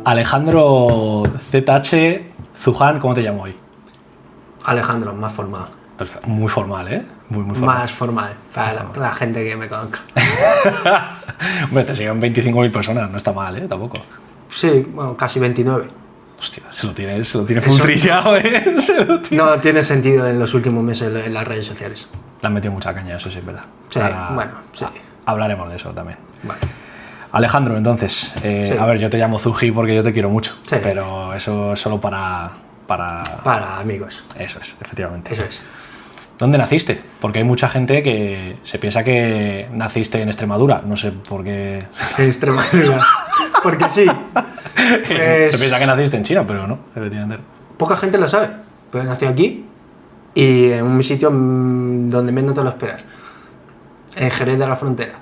Alejandro ZH Zuján, ¿cómo te llamo hoy? Alejandro, más formal. Perfecto. Muy formal, ¿eh? Muy formal. Más formal, para la gente que me conozca. Hombre, te siguen 25.000 personas, no está mal, ¿eh? Tampoco. Sí, bueno, casi 29. Hostia, se lo tiene full trillado, ¿eh? No tiene sentido en los últimos meses en las redes sociales. Le han metido mucha caña, eso sí es verdad. Sí, bueno, sí. Hablaremos de eso también. Vale. Alejandro, entonces, Sí. a ver, yo te llamo Zuji porque yo te quiero mucho, Sí. pero eso es solo para... Para amigos. Eso es, efectivamente. Eso es. ¿Dónde naciste? Porque hay mucha gente que se piensa que naciste en Extremadura, no sé por qué... En Extremadura. Porque sí. Se piensa que naciste en China, pero no, efectivamente. Poca gente lo sabe, pero nací aquí y en un sitio donde menos te lo esperas. En Jerez de la Frontera.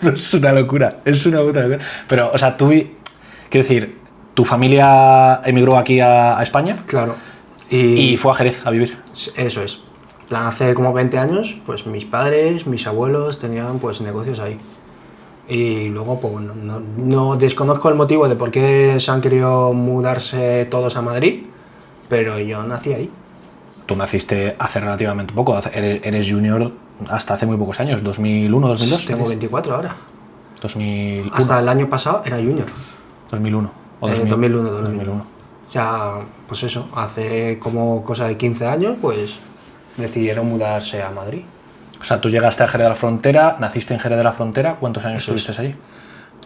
Es una locura, es una puta locura. Pero, o sea, quiero decir, ¿tu familia emigró aquí a España? Claro. Y fue a Jerez a vivir. Eso es. En plan, hace como 20 años, pues mis padres, mis abuelos tenían pues negocios ahí. Y luego, pues no desconozco el motivo de por qué se han querido mudarse todos a Madrid, pero yo nací ahí. Tú naciste hace relativamente poco, eres junior hasta hace muy pocos años, 2001, 2002. Tengo 24 ahora. 2001. Hasta el año pasado era junior. 2001. O 2001. Ya, pues eso, hace como cosa de 15 años, pues decidieron mudarse a Madrid. O sea, tú llegaste a Jerez de la Frontera, naciste en Jerez de la Frontera, ¿cuántos años estuviste allí?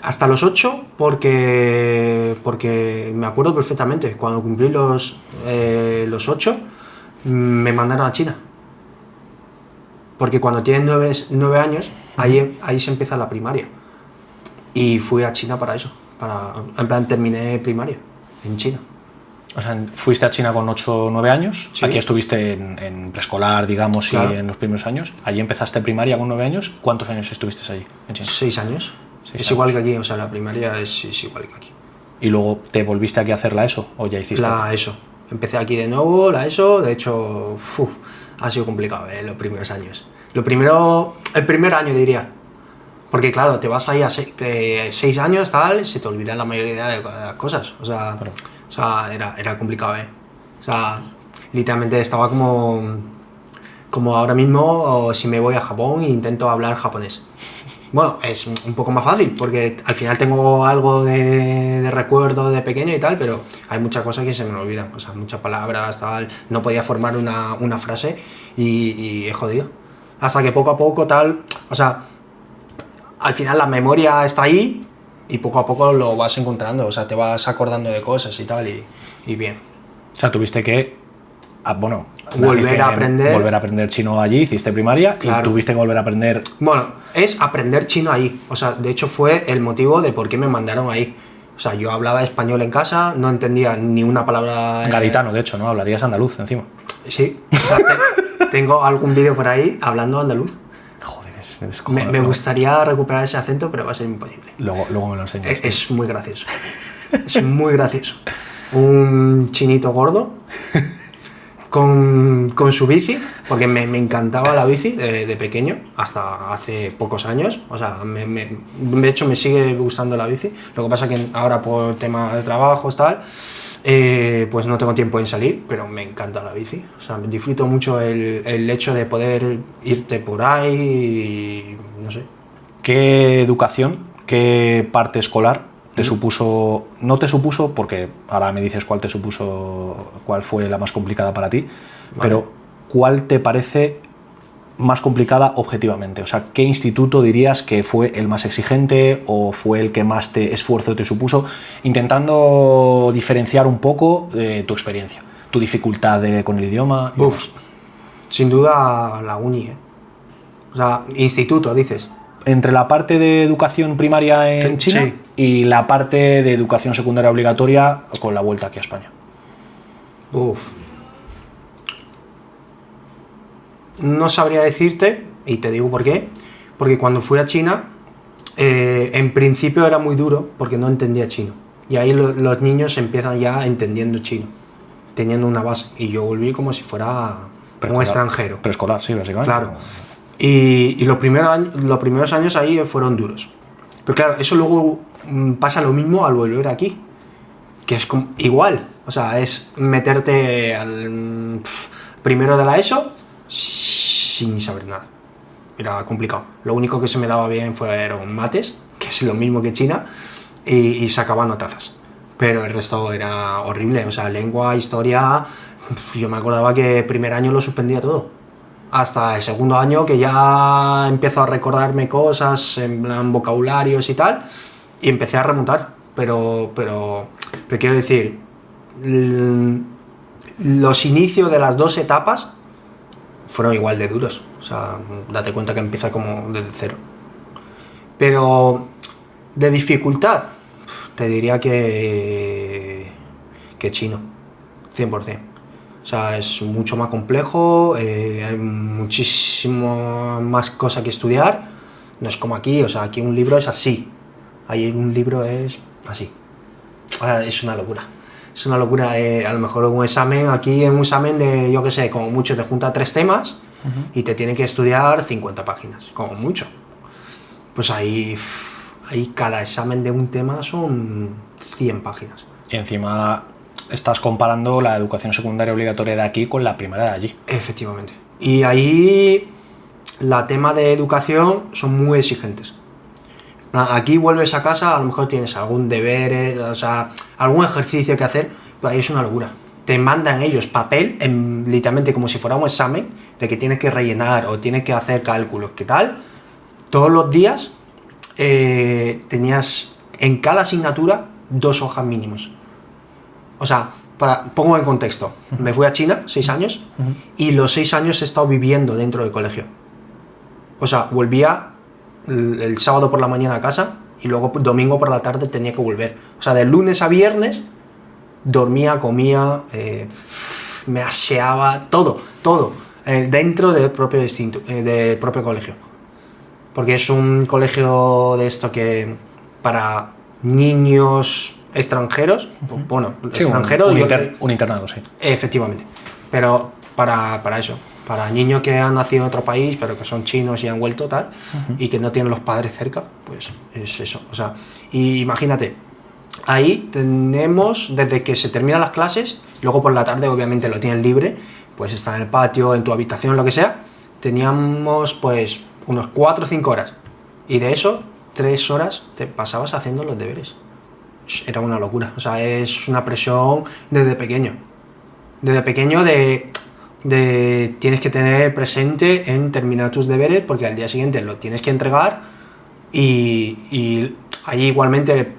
Hasta los 8, porque me acuerdo perfectamente, cuando cumplí los 8, me mandaron a China. Porque cuando tienes 9 años, ahí se empieza la primaria. Y fui a China para eso, en plan terminé primaria en China. O sea, fuiste a China con 8 o 9 años, Sí. Aquí estuviste en preescolar, digamos, Claro. y en los primeros años. Allí empezaste primaria con 9 años. ¿Cuántos años estuviste allí en China? 6 años. 6 es años. igual que aquí, o sea, la primaria es igual que aquí. ¿Y luego te volviste aquí a hacer la ESO o ya hiciste? La ESO. Empecé aquí de nuevo, la ESO, de hecho, ha sido complicado, los primeros años. El primer año diría. Porque claro, te vas ahí a 6 años, tal, se te olvida la mayoría de las cosas. O sea, era complicado, O sea, literalmente estaba como ahora mismo, o si me voy a Japón e intento hablar japonés. Bueno, es un poco más fácil, porque al final tengo algo de recuerdo de pequeño y tal, pero hay muchas cosas que se me olvidan. O sea, muchas palabras, tal, no podía formar una frase y he jodido. Hasta que poco a poco, tal, o sea, al final la memoria está ahí y poco a poco lo vas encontrando, o sea, te vas acordando de cosas y tal, y bien. O sea, tuviste que, Volver a aprender chino allí, hiciste primaria, Claro. y tuviste que volver a aprender... Bueno, es aprender chino ahí, o sea, de hecho fue el motivo de por qué me mandaron ahí. O sea, yo hablaba español en casa, no entendía ni una palabra... Gaditano, de hecho, ¿no? Hablarías andaluz encima. Sí, o sea, tengo algún vídeo por ahí hablando andaluz. Joder, es Me gustaría recuperar ese acento, pero va a ser imposible. Luego me lo enseñas. Es muy gracioso. Es muy gracioso. Un chinito gordo con su bici, porque me encantaba la bici de pequeño, hasta hace pocos años. O sea, de hecho me sigue gustando la bici. Lo que pasa que ahora por tema de trabajos, tal, pues no tengo tiempo en salir, pero me encanta la bici. O sea, disfruto mucho el hecho de poder irte por ahí y no sé. ¿Qué educación, qué parte escolar te supuso, no te supuso, porque ahora me dices cuál fue la más complicada para ti, pero cuál te parece más complicada objetivamente? O sea, ¿qué instituto dirías que fue el más exigente o fue el que más esfuerzo te supuso? Intentando diferenciar un poco tu experiencia, tu dificultad con el idioma. Sin duda la uni, O sea, instituto, dices. Entre la parte de educación primaria en China Sí. y la parte de educación secundaria obligatoria con la vuelta aquí a España. No sabría decirte, y te digo por qué. Porque cuando fui a China, en principio era muy duro porque no entendía chino. Y ahí los niños empiezan ya entendiendo chino, teniendo una base. Y yo volví como si fuera un extranjero. Preescolar, sí, básicamente. Claro. Y los primeros años ahí fueron duros. Pero claro, eso luego pasa lo mismo al volver aquí, que es igual, o sea, es meterte al primero de la ESO sin saber nada. Era complicado. Lo único que se me daba bien fueron mates, que es lo mismo que China, y sacaba notazas. Pero el resto era horrible, o sea, lengua, historia, yo me acordaba que primer año lo suspendía todo. Hasta el segundo año que ya empiezo a recordarme cosas, en plan vocabularios y tal, y empecé a remontar. Pero quiero decir, los inicios de las dos etapas fueron igual de duros. O sea, date cuenta que empieza como desde cero. Pero de dificultad, te diría que chino, 100%. O sea, es mucho más complejo, hay muchísimo más cosas que estudiar. No es como aquí, o sea, aquí un libro es así. Ahí un libro es así. O sea, es una locura. Es una locura. A lo mejor un examen, aquí en un examen de, yo qué sé, como mucho te junta 3 temas y te tienen que estudiar 50 páginas, como mucho. Pues ahí cada examen de un tema son 100 páginas. Y encima estás comparando la educación secundaria obligatoria de aquí con la primaria de allí. Efectivamente. Y ahí la tema de educación son muy exigentes. Aquí vuelves a casa, a lo mejor tienes algún deber, o sea, algún ejercicio que hacer, pero ahí es una locura. Te mandan ellos papel, literalmente como si fuera un examen, de que tienes que rellenar o tienes que hacer cálculos, ¿qué tal? Todos los días tenías en cada asignatura 2 hojas mínimos. O sea, pongo en contexto, me fui a China 6 años y los 6 años he estado viviendo dentro del colegio. O sea, volvía el sábado por la mañana a casa y luego domingo por la tarde tenía que volver. O sea, de lunes a viernes dormía, comía, me aseaba, todo, dentro del propio colegio. Porque es un colegio de esto que para niños extranjeros, bueno, sí, extranjeros... un internado, sí. Efectivamente, pero para eso, para niños que han nacido en otro país, pero que son chinos y han vuelto tal, y que no tienen los padres cerca, pues es eso. O sea, y imagínate, ahí tenemos, desde que se terminan las clases, luego por la tarde obviamente lo tienen libre, pues está en el patio, en tu habitación, lo que sea, teníamos pues unos 4 o 5 horas, y de eso 3 horas te pasabas haciendo los deberes. Era una locura, o sea, es una presión desde pequeño. Desde pequeño de tienes que tener presente en terminar tus deberes porque al día siguiente lo tienes que entregar y ahí igualmente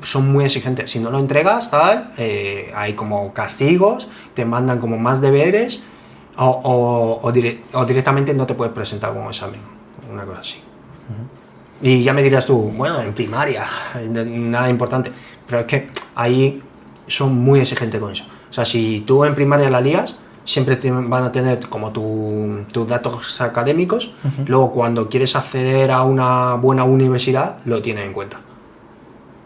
son muy exigentes. Si no lo entregas, tal, hay como castigos, te mandan como más deberes o directamente no te puedes presentar con un examen, una cosa así. Y ya me dirás tú, bueno, en primaria, nada importante. Pero es que ahí son muy exigentes con eso. O sea, si tú en primaria la lías, siempre van a tener como tus datos académicos. Luego, cuando quieres acceder a una buena universidad, lo tienen en cuenta.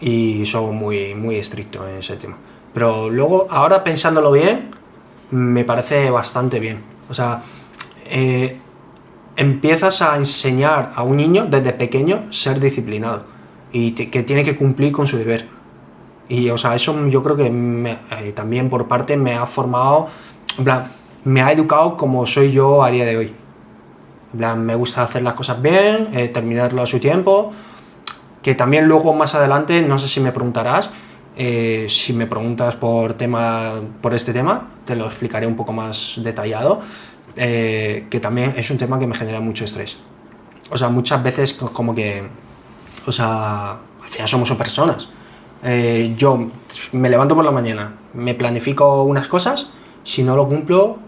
Y son muy, muy estrictos en ese tema. Pero luego, ahora pensándolo bien, me parece bastante bien. O sea, empiezas a enseñar a un niño desde pequeño ser disciplinado y que tiene que cumplir con su deber. Y o sea, eso yo creo que también por parte me ha formado, en plan, me ha educado como soy yo a día de hoy. En plan, me gusta hacer las cosas bien, terminarlo a su tiempo, que también luego más adelante, no sé si me preguntarás, si me preguntas por este tema, te lo explicaré un poco más detallado. Que también es un tema que me genera mucho estrés. O sea, muchas veces como que, o sea, al final somos personas. Yo me levanto por la mañana, me planifico unas cosas, si no lo cumplo,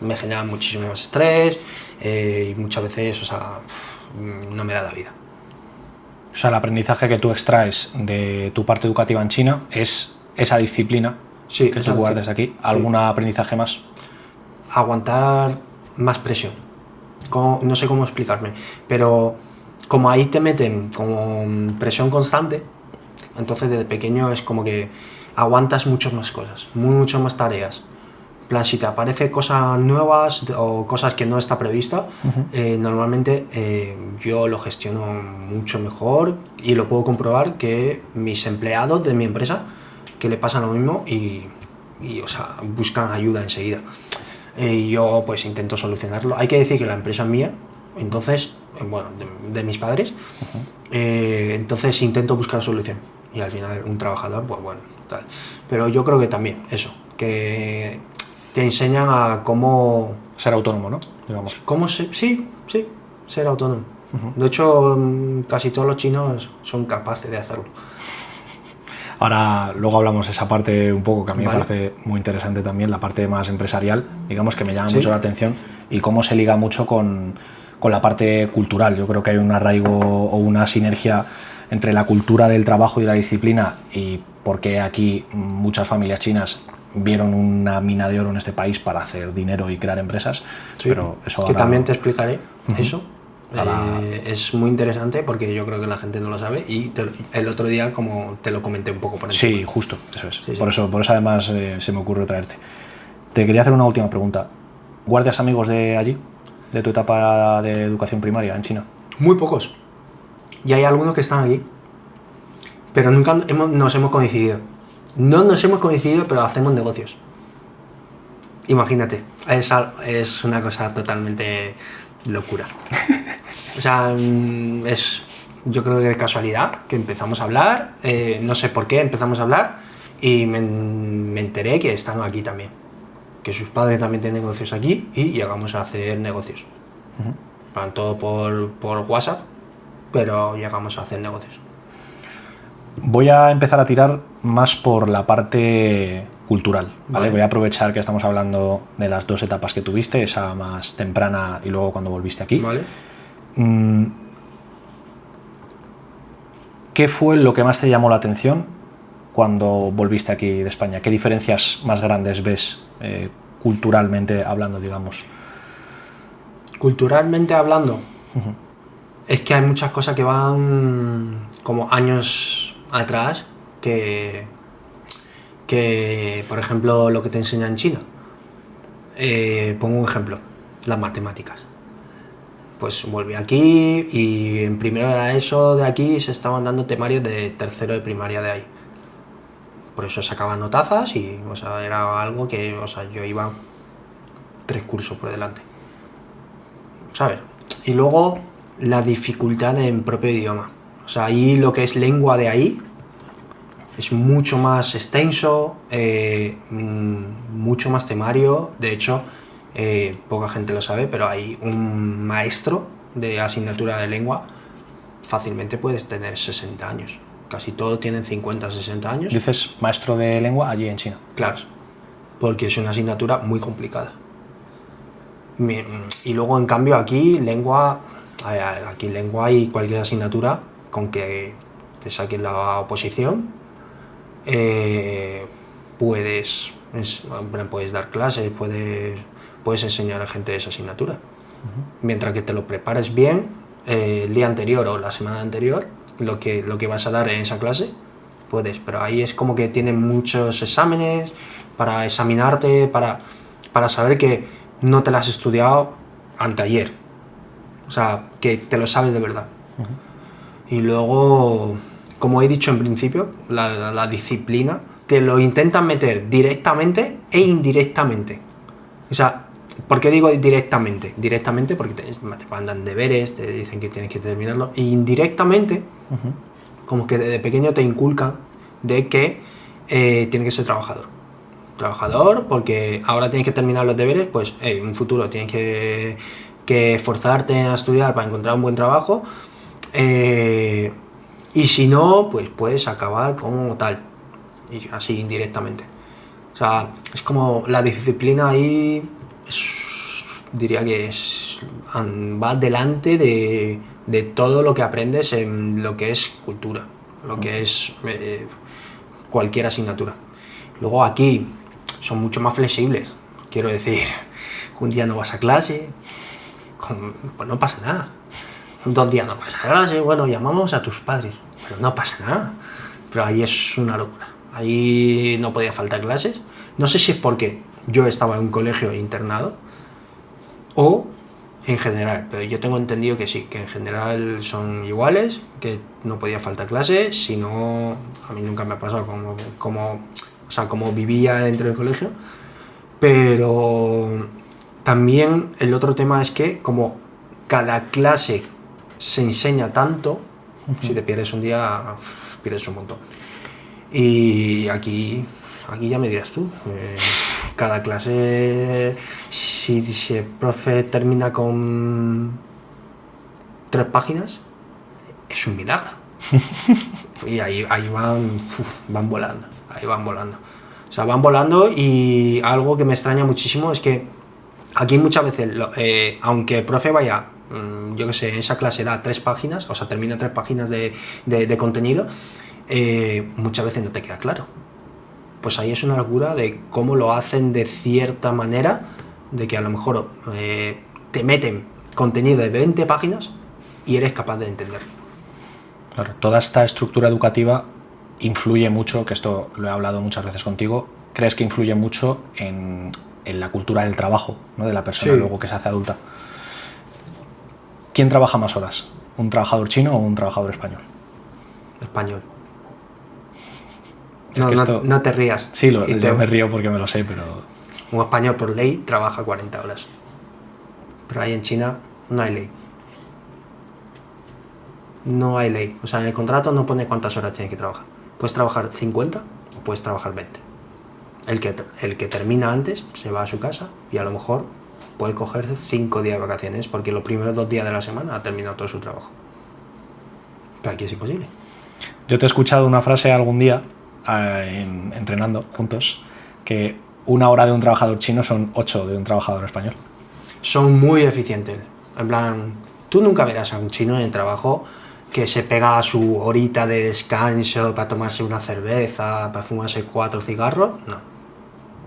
me genera muchísimo más estrés y muchas veces, o sea, no me da la vida. O sea, el aprendizaje que tú extraes de tu parte educativa en China es esa disciplina que tú guardas aquí. ¿Algún aprendizaje más? Aguantar más presión. No sé cómo explicarme, pero como ahí te meten como presión constante, entonces desde pequeño es como que aguantas muchas más cosas, muchas más tareas, En plan, si te aparecen cosas nuevas o cosas que no está prevista, normalmente yo lo gestiono mucho mejor y lo puedo comprobar que mis empleados de mi empresa, que le pasa lo mismo o sea, buscan ayuda enseguida. Y yo pues intento solucionarlo. Hay que decir que la empresa es mía, entonces, bueno, de mis padres, entonces intento buscar solución. Y al final un trabajador, pues bueno, tal. Pero yo creo que también eso, que te enseñan a cómo... Ser autónomo, ¿no? Digamos. Sí, ser autónomo. De hecho, casi todos los chinos son capaces de hacerlo. Ahora, luego hablamos de esa parte un poco que a mí Vale. me parece muy interesante también, la parte más empresarial, digamos que me llama Sí. mucho la atención y cómo se liga mucho con la parte cultural. Yo creo que hay un arraigo o una sinergia entre la cultura del trabajo y la disciplina y porque aquí muchas familias chinas vieron una mina de oro en este país para hacer dinero y crear empresas, Sí. pero eso que ahora también te explicaré eso. Ahora- Es muy interesante porque yo creo que la gente no lo sabe y el otro día como te lo comenté un poco por encima. Sí, justo, eso es. Sí. Por eso además se me ocurrió traerte. Te quería hacer una última pregunta. ¿Guardas amigos de allí? ¿De tu etapa de educación primaria en China? Muy pocos. Y hay algunos que están aquí. Pero nunca nos hemos coincidido. No nos hemos coincidido, pero hacemos negocios. Imagínate, es una cosa totalmente locura. O sea, yo creo que de casualidad que empezamos a hablar, no sé por qué empezamos a hablar y me enteré que están aquí también. Que sus padres también tienen negocios aquí y llegamos a hacer negocios. Van todo por WhatsApp, pero llegamos a hacer negocios. Voy a empezar a tirar más por la parte cultural, ¿vale? Vale. Voy a aprovechar que estamos hablando de las dos etapas que tuviste, esa más temprana y luego cuando volviste aquí. ¿Vale? ¿Qué fue lo que más te llamó la atención cuando volviste aquí de España? ¿Qué diferencias más grandes ves culturalmente hablando, digamos? Culturalmente hablando, es que hay muchas cosas que van como años atrás que por ejemplo, lo que te enseña en China. Pongo un ejemplo, las matemáticas. Pues volví aquí y en primero de eso de aquí se estaban dando temarios de tercero de primaria de ahí. Por eso sacaban notazas y, o sea, era algo que, o sea, yo iba 3 cursos por delante. ¿Sabes? Y luego la dificultad en propio idioma. O sea, ahí lo que es lengua de ahí es mucho más extenso, mucho más temario. De hecho, poca gente lo sabe, pero hay un maestro de asignatura de lengua, fácilmente puedes tener 60 años. Casi todos tienen 50, 60 años. Dices maestro de lengua allí en China. Claro, porque es una asignatura muy complicada. Y luego, en cambio, aquí lengua y cualquier asignatura, con que te saquen la oposición, puedes dar clases, puedes enseñar a gente esa asignatura. Mientras que te lo prepares bien, el día anterior o la semana anterior, lo que vas a dar en esa clase, puedes. Pero ahí es como que tienen muchos exámenes para examinarte, para saber que no te lo has estudiado anteayer. O sea, que te lo sabes de verdad. Y luego, como he dicho en principio, la disciplina te lo intentan meter directamente e indirectamente. O sea, ¿por qué digo directamente? Directamente porque te mandan deberes, te dicen que tienes que terminarlo. E indirectamente, como que desde pequeño te inculcan de que tienes que ser trabajador. Trabajador, porque ahora tienes que terminar los deberes, pues en un futuro tienes que esforzarte a estudiar para encontrar un buen trabajo. Y si no, pues puedes acabar como tal. Y así indirectamente. O sea, es como la disciplina ahí, diría que va delante de todo lo que aprendes en lo que es cultura, lo que es cualquier asignatura. Luego aquí son mucho más flexibles. Quiero decir, un día no vas a clase, pues no pasa nada. 2 días no vas a clase, bueno, llamamos a tus padres, pero no pasa nada. Pero ahí es una locura. Ahí no podía faltar clases. No sé si es porque yo estaba en un colegio internado o en general, pero yo tengo entendido que sí, que en general son iguales, que no podía faltar clase, si no, a mí nunca me ha pasado como vivía dentro del colegio, pero también el otro tema es que como cada clase se enseña tanto, si te pierdes un día, pierdes un montón. Y aquí ya me dirás tú, cada clase, si el profe termina con 3 páginas, es un milagro. Y ahí van volando, ahí van volando. O sea, van volando, y algo que me extraña muchísimo es que aquí muchas veces, aunque el profe vaya, yo que sé, esa clase da 3 páginas, o sea, termina 3 páginas de contenido, muchas veces no te queda claro. Pues ahí es una locura de cómo lo hacen de cierta manera, de que a lo mejor te meten contenido de 20 páginas y eres capaz de entenderlo. Claro, toda esta estructura educativa influye mucho, que esto lo he hablado muchas veces contigo, ¿crees que influye mucho en la cultura del trabajo, ¿no? De la persona luego que se hace adulta? ¿Quién trabaja más horas? ¿Un trabajador chino o un trabajador español? Español. No te rías. Sí, yo me río porque me lo sé, pero... Un español por ley trabaja 40 horas. Pero ahí en China no hay ley. No hay ley. O sea, en el contrato no pone cuántas horas tienes que trabajar. Puedes trabajar 50 o puedes trabajar 20. El que termina antes se va a su casa y a lo mejor puede coger 5 días de vacaciones porque los primeros 2 días de la semana ha terminado todo su trabajo. Pero aquí es imposible. Yo te he escuchado una frase algún día, entrenando juntos, que 1 hora de un trabajador chino son 8 de un trabajador español. Son muy eficientes. En plan, tú nunca verás a un chino en el trabajo que se pega su horita de descanso para tomarse una cerveza, para fumarse 4 cigarros. No.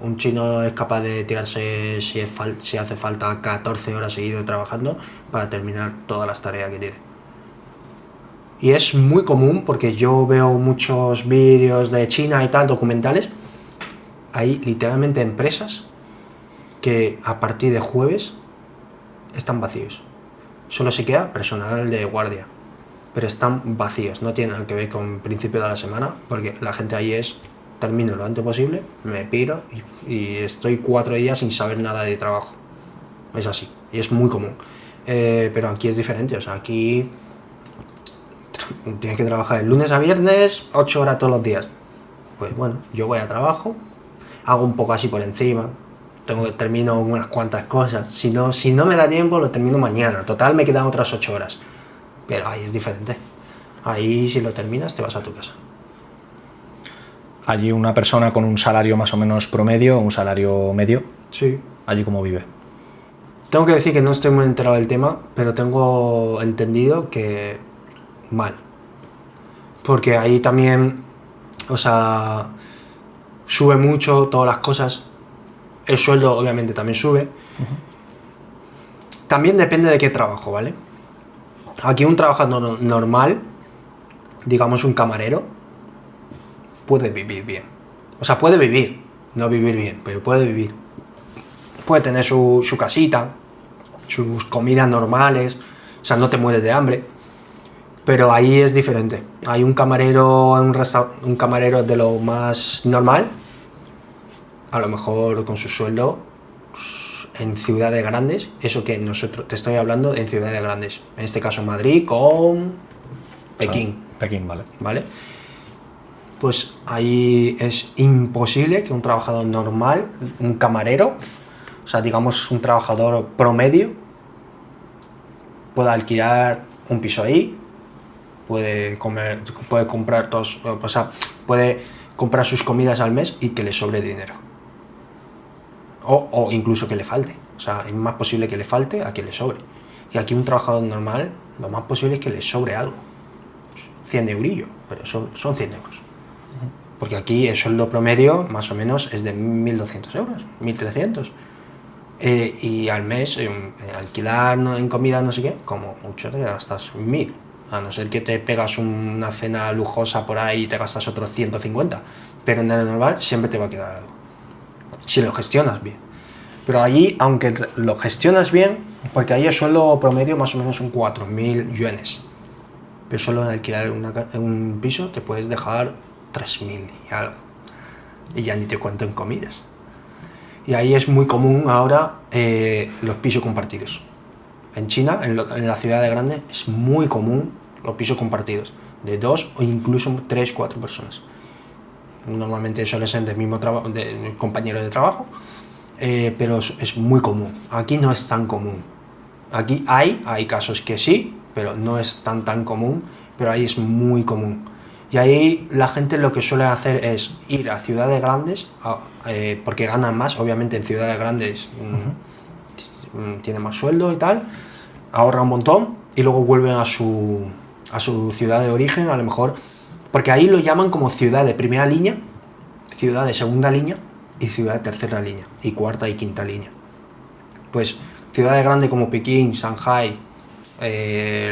Un chino es capaz de tirarse, si hace falta, 14 horas seguidas trabajando para terminar todas las tareas que tiene. Y es muy común porque yo veo muchos vídeos de China y tal, documentales. Hay literalmente empresas que a partir de jueves están vacíos. Solo se queda personal de guardia, pero están vacíos. No tiene nada que ver con principio de la semana, porque la gente ahí termino lo antes posible, me piro y estoy 4 días sin saber nada de trabajo. Es así, y es muy común. Pero aquí es diferente, o sea, aquí tienes que trabajar de lunes a viernes, 8 horas todos los días. Pues bueno, yo voy a trabajo, hago un poco así por encima, termino unas cuantas cosas. Si no me da tiempo, lo termino mañana. Total, me quedan otras 8 horas. Pero ahí es diferente. Ahí, si lo terminas, te vas a tu casa. Allí una persona con un salario más o menos promedio, un salario medio, sí. ¿Allí cómo vive? Tengo que decir que no estoy muy enterado del tema, pero tengo entendido que mal. Porque ahí también, o sea, sube mucho todas las cosas. El sueldo obviamente también sube. También depende de qué trabajo, ¿vale? Aquí un trabajador normal, digamos un camarero, puede vivir bien. O sea, puede vivir, no vivir bien, pero puede vivir. Puede tener su casita, sus comidas normales, o sea, no te mueres de hambre. Pero ahí es diferente. Hay un camarero en un camarero de lo más normal, a lo mejor con su sueldo en ciudades grandes, eso que nosotros te estoy hablando en ciudades grandes, en este caso Madrid con Pekín. Pekín, vale. ¿Vale? Pues ahí es imposible que un trabajador normal, un camarero, o sea, digamos un trabajador promedio, pueda alquilar un piso ahí, puede comprar puede comprar sus comidas al mes y que le sobre dinero. O incluso que le falte. O sea, es más posible que le falte a que le sobre. Y aquí un trabajador normal, lo más posible es que le sobre algo. 100 eurillos, pero son 100 euros. Porque aquí el sueldo promedio, más o menos, es de 1.200 euros, 1.300. Y al mes, alquilar en comida, no sé qué, como mucho te gastas 1.000. A no ser que te pegas una cena lujosa por ahí y te gastas otros 150. Pero en el normal siempre te va a quedar algo. si lo gestionas bien. Pero allí, aunque lo gestionas bien, porque ahí el sueldo promedio más o menos son 4.000 yuanes. Pero solo en alquilar un piso te puedes dejar 3.000 y algo. Y ya ni te cuento en comidas. Y ahí es muy común ahora los pisos compartidos. En China, en la ciudad de grande, es muy común los pisos compartidos. De 2 o incluso 3, 4 personas. Normalmente suele ser del mismo de compañero de trabajo. Pero es muy común. Aquí no es tan común. Aquí hay casos que sí, pero no es tan común, pero ahí es muy común. Y ahí la gente lo que suele hacer es ir a ciudades grandes, porque ganan más, obviamente en ciudades grandes tiene más sueldo y tal, ahorra un montón y luego vuelven a su ciudad de origen, a lo mejor, porque ahí lo llaman como ciudad de primera línea, ciudad de segunda línea y ciudad de tercera línea, y cuarta y quinta línea. Pues ciudades grandes como Pekín, Shanghai,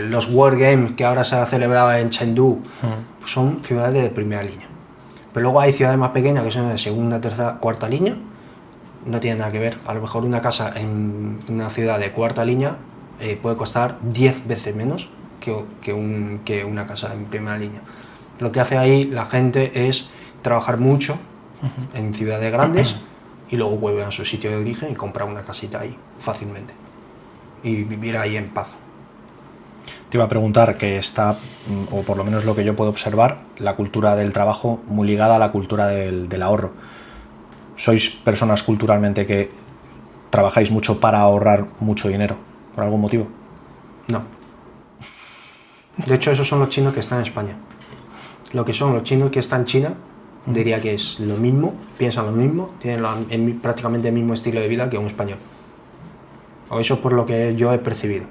los World Games que ahora se ha celebrado en Chengdu, son ciudades de primera línea. Pero luego hay ciudades más pequeñas que son de segunda, tercera, cuarta línea, no tiene nada que ver. A lo mejor una casa en una ciudad de cuarta línea puede costar 10 veces menos que una casa en primera línea. Lo que hace ahí la gente es trabajar mucho en ciudades grandes y luego vuelven a su sitio de origen y comprar una casita ahí fácilmente y vivir ahí en paz. Te iba a preguntar que está, o por lo menos lo que yo puedo observar, la cultura del trabajo muy ligada a la cultura del ahorro. ¿Sois personas culturalmente que trabajáis mucho para ahorrar mucho dinero por algún motivo? No. De hecho, esos son los chinos que están en España. Lo que son los chinos que están en China, diría que es lo mismo, piensan lo mismo, tienen prácticamente el mismo estilo de vida que un español. O eso es por lo que yo he percibido.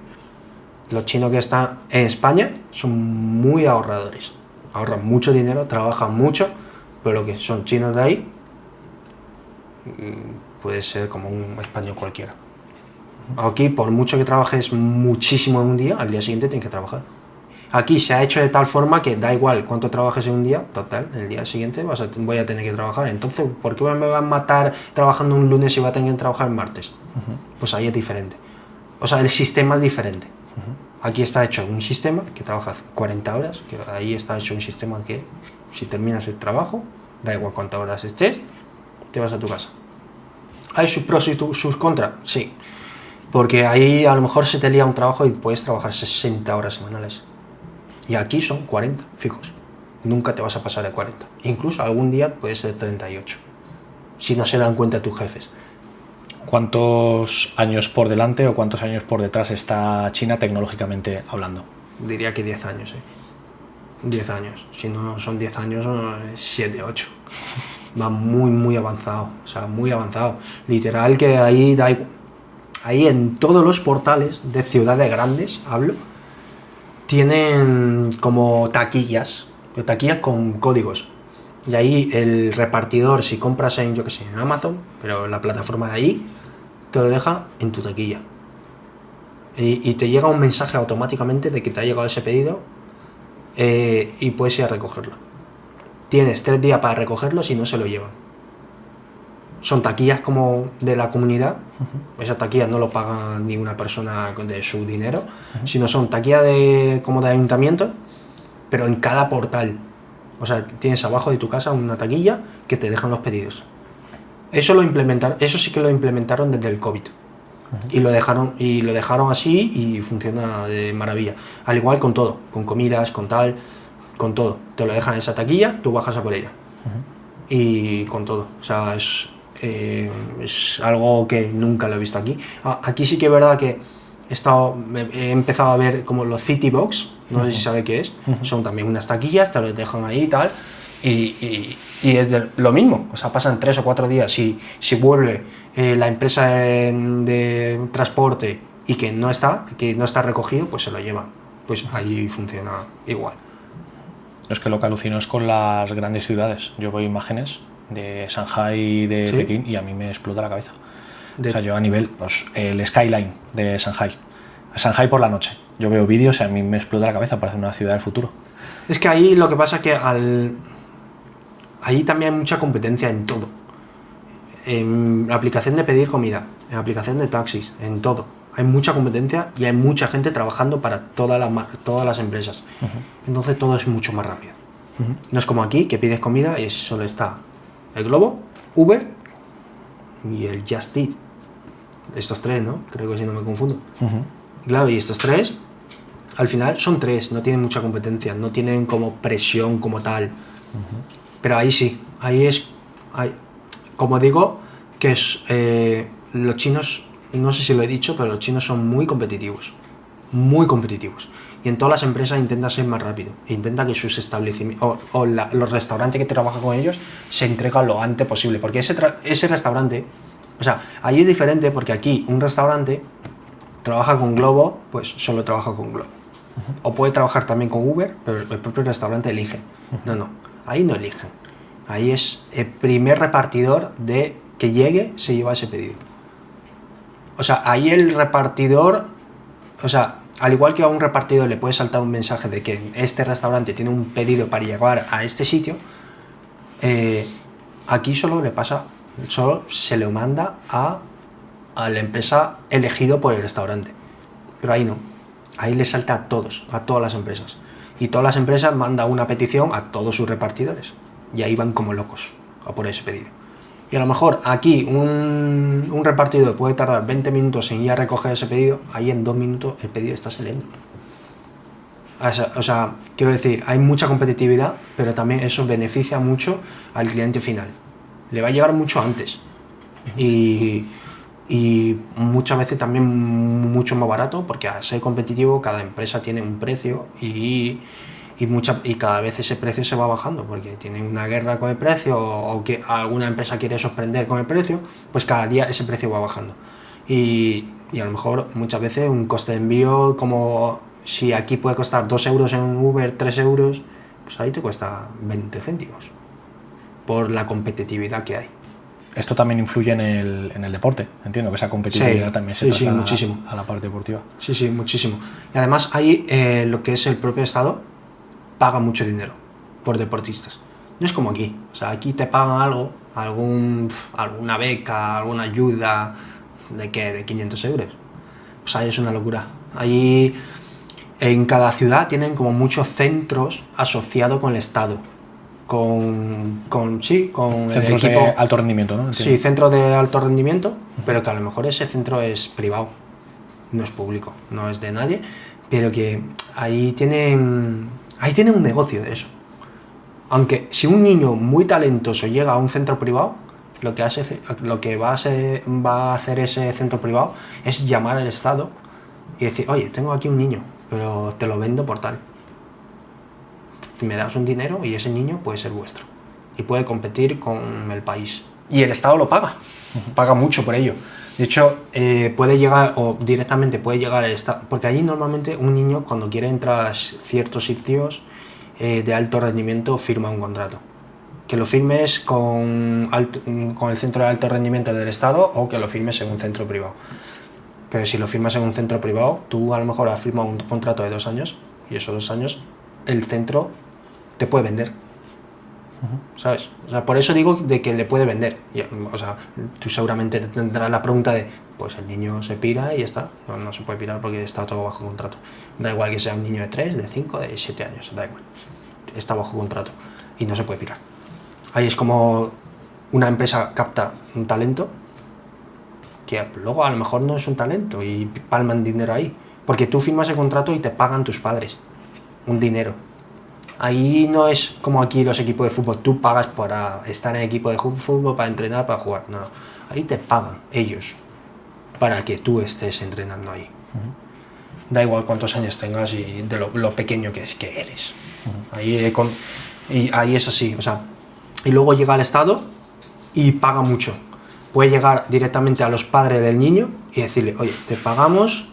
Los chinos que están en España son muy ahorradores. Ahorran mucho dinero, trabajan mucho, pero lo que son chinos de ahí puede ser como un español cualquiera. Aquí, por mucho que trabajes muchísimo en un día, al día siguiente tienes que trabajar. Aquí se ha hecho de tal forma que da igual cuánto trabajes en un día, total, el día siguiente voy a tener que trabajar. Entonces, ¿por qué me van a matar trabajando un lunes y voy a tener que trabajar el martes? Pues ahí es diferente. O sea, el sistema es diferente. Aquí está hecho un sistema que trabajas 40 horas, que ahí está hecho un sistema que si terminas el trabajo, da igual cuántas horas estés, te vas a tu casa. ¿Hay sus pros y sus contras? Sí. Porque ahí a lo mejor se te lía un trabajo y puedes trabajar 60 horas semanales. Y aquí son 40 fijos. Nunca te vas a pasar de 40. Incluso algún día puede ser 38. Si no se dan cuenta tus jefes. ¿Cuántos años por delante o cuántos años por detrás está China tecnológicamente hablando? Diría que 10 años, 10 años. Si no son 10 años, son 7, 8. Va muy, muy avanzado. O sea, muy avanzado. Literal que ahí en todos los portales de ciudades grandes, hablo, tienen como taquillas, pero taquillas con códigos. Y ahí el repartidor, si compras en, yo qué sé, en Amazon, pero la plataforma de ahí, te lo deja en tu taquilla. Y te llega un mensaje automáticamente de que te ha llegado ese pedido y puedes ir a recogerlo. Tienes 3 días para recogerlo si no se lo llevan. Son taquillas como de la comunidad. Esas taquillas no lo paga ni una persona de su dinero, sino son taquillas como de ayuntamiento, pero en cada portal. O sea, tienes abajo de tu casa una taquilla que te dejan los pedidos. Eso sí que lo implementaron desde el COVID. Y lo dejaron así y funciona de maravilla. Al igual con todo, con comidas, con tal, con todo. Te lo dejan en esa taquilla, tú bajas a por ella. Y con todo. O sea, es algo que nunca lo he visto aquí. Aquí sí que es verdad que he empezado a ver como los City Box, no sé si sabe qué es, son también unas taquillas, te los dejan ahí y tal, y es lo mismo, o sea, pasan 3 o 4 días, si vuelve la empresa de transporte y que no está recogido, pues se lo llevan, pues ahí funciona igual. Es que lo que alucino es con las grandes ciudades. Yo veo imágenes de Shanghai y de ¿Sí? Pekín y a mí me explota la cabeza. O sea, yo a nivel, pues, el skyline de Shanghai por la noche. Yo veo vídeos y a mí me explota la cabeza, parece una ciudad del futuro. Es que ahí lo que pasa es que ahí también hay mucha competencia en todo. en la aplicación de pedir comida, en la aplicación de taxis, en todo. Hay mucha competencia y hay mucha gente trabajando para todas las empresas. Entonces todo es mucho más rápido. No es como aquí, que pides comida y solo está el Globo, Uber y el Just Eat. Estos tres, ¿no? Creo que si no me confundo. Claro, y estos tres, al final son tres, no tienen mucha competencia, no tienen como presión como tal. Pero ahí sí, como digo, que es, los chinos, no sé si lo he dicho, pero los chinos son muy competitivos. Muy competitivos. Y en todas las empresas intenta ser más rápido. Intenta que sus establecimientos los restaurantes que trabajan con ellos se entregan lo antes posible. Porque ese restaurante, o sea, ahí es diferente porque aquí un restaurante trabaja con Globo, pues solo trabaja con Globo. O puede trabajar también con Uber, pero el propio restaurante elige. No, ahí no eligen. Ahí es el primer repartidor de que llegue se lleva ese pedido. O sea, ahí el repartidor, o sea, al igual que a un repartidor le puede saltar un mensaje de que este restaurante tiene un pedido para llegar a este sitio, aquí solo se le manda a la empresa elegido por el restaurante. Pero ahí no, ahí le salta a todas las empresas. Y todas las empresas mandan una petición a todos sus repartidores. Y ahí van como locos a por ese pedido. Y a lo mejor aquí un repartidor puede tardar 20 minutos en ir a recoger ese pedido, ahí en 2 minutos el pedido está saliendo. O sea, quiero decir, hay mucha competitividad, pero también eso beneficia mucho al cliente final. Le va a llegar mucho antes. Y muchas veces también mucho más barato, porque al ser competitivo cada empresa tiene un precio y cada vez ese precio se va bajando porque tiene una guerra con el precio o que alguna empresa quiere sorprender con el precio, pues cada día ese precio va bajando. Y a lo mejor muchas veces un coste de envío, como si aquí puede costar 2 euros en Uber, 3 euros, pues ahí te cuesta 20 céntimos por la competitividad que hay. Esto también influye en el deporte, entiendo que esa competitividad también se traslada muchísimo a la parte deportiva. Sí, muchísimo. Y además ahí lo que es el propio Estado paga mucho dinero por deportistas. No es como aquí. O sea, aquí te pagan algo, alguna beca, alguna ayuda, ¿de qué? De 500 euros. Pues ahí es una locura. Ahí en cada ciudad tienen como muchos centros asociados con el Estado. Con centros el equipo de alto rendimiento, ¿no? Sí, centros de alto rendimiento, pero que a lo mejor ese centro es privado, no es público, no es de nadie, pero que ahí tienen un negocio de eso. Aunque si un niño muy talentoso llega a un centro privado, lo que va a hacer ese centro privado es llamar al Estado y decir, oye, tengo aquí un niño, pero te lo vendo por tal. Me das un dinero y ese niño puede ser vuestro. Y puede competir con el país. Y el Estado lo paga. Paga mucho por ello. De hecho, puede llegar, o directamente puede llegar el Estado. Porque allí normalmente un niño cuando quiere entrar a ciertos sitios de alto rendimiento firma un contrato. Que lo firmes con el centro de alto rendimiento del Estado o que lo firmes en un centro privado. Pero si lo firmas en un centro privado, tú a lo mejor has firmado un contrato de 2 años y esos 2 años el centro te puede vender, ¿sabes? O sea, por eso digo de que le puede vender. O sea, tú seguramente tendrás la pregunta de, pues el niño se pira y ya está. No se puede pirar porque está todo bajo contrato. Da igual que sea un niño de 3, de 5, de 7 años, da igual. Está bajo contrato y no se puede pirar. Ahí es como una empresa capta un talento que luego a lo mejor no es un talento y palman dinero ahí. Porque tú firmas el contrato y te pagan tus padres un dinero. Ahí no es como aquí los equipos de fútbol, tú pagas para estar en el equipo de fútbol, para entrenar, para jugar. No, ahí te pagan ellos para que tú estés entrenando ahí. Da igual cuántos años tengas y de lo pequeño que eres. Ahí es así, o sea, y luego llega al Estado y paga mucho. Puede llegar directamente a los padres del niño y decirle, oye, te pagamos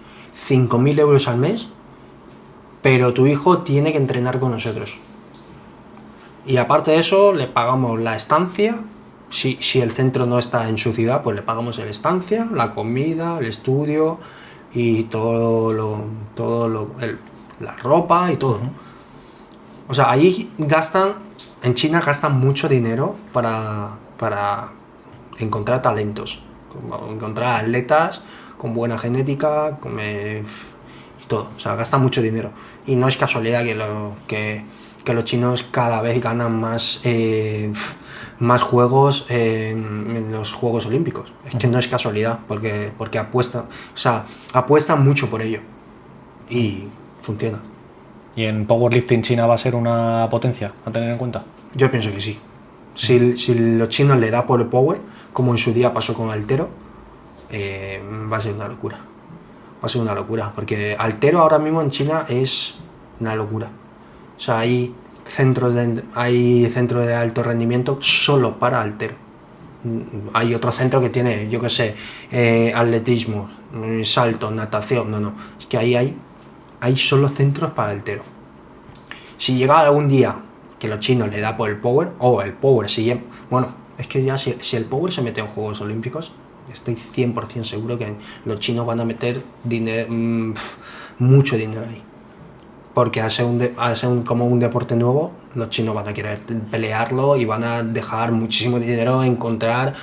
5.000 euros al mes, pero tu hijo tiene que entrenar con nosotros. Y aparte de eso, le pagamos la estancia. Si el centro no está en su ciudad, pues le pagamos la estancia, la comida, el estudio y la ropa y todo. O sea, ahí en China gastan mucho dinero para encontrar talentos, como encontrar atletas con buena genética, y todo. O sea, gastan mucho dinero. Y no es casualidad que los chinos cada vez ganan más juegos en los Juegos Olímpicos. Es que no es casualidad, porque apuestan mucho por ello. Y funciona. ¿Y en powerlifting China va a ser una potencia a tener en cuenta? Yo pienso que sí. Si los chinos le da por el power, como en su día pasó con Altero, va a ser una locura. Va a ser una locura, porque Altero ahora mismo en China es una locura. O sea, hay centros de alto rendimiento solo para Altero. Hay otro centro que tiene, yo qué sé, atletismo, salto, natación. No. Es que ahí hay solo centros para Altero. Si llega algún día que los chinos le da por el power, o el power sigue... Bueno, es que ya si el power se mete en Juegos Olímpicos, estoy 100% seguro que los chinos van a meter mucho dinero ahí. Porque al ser como un deporte nuevo, los chinos van a querer pelearlo y van a dejar muchísimo dinero en encontrar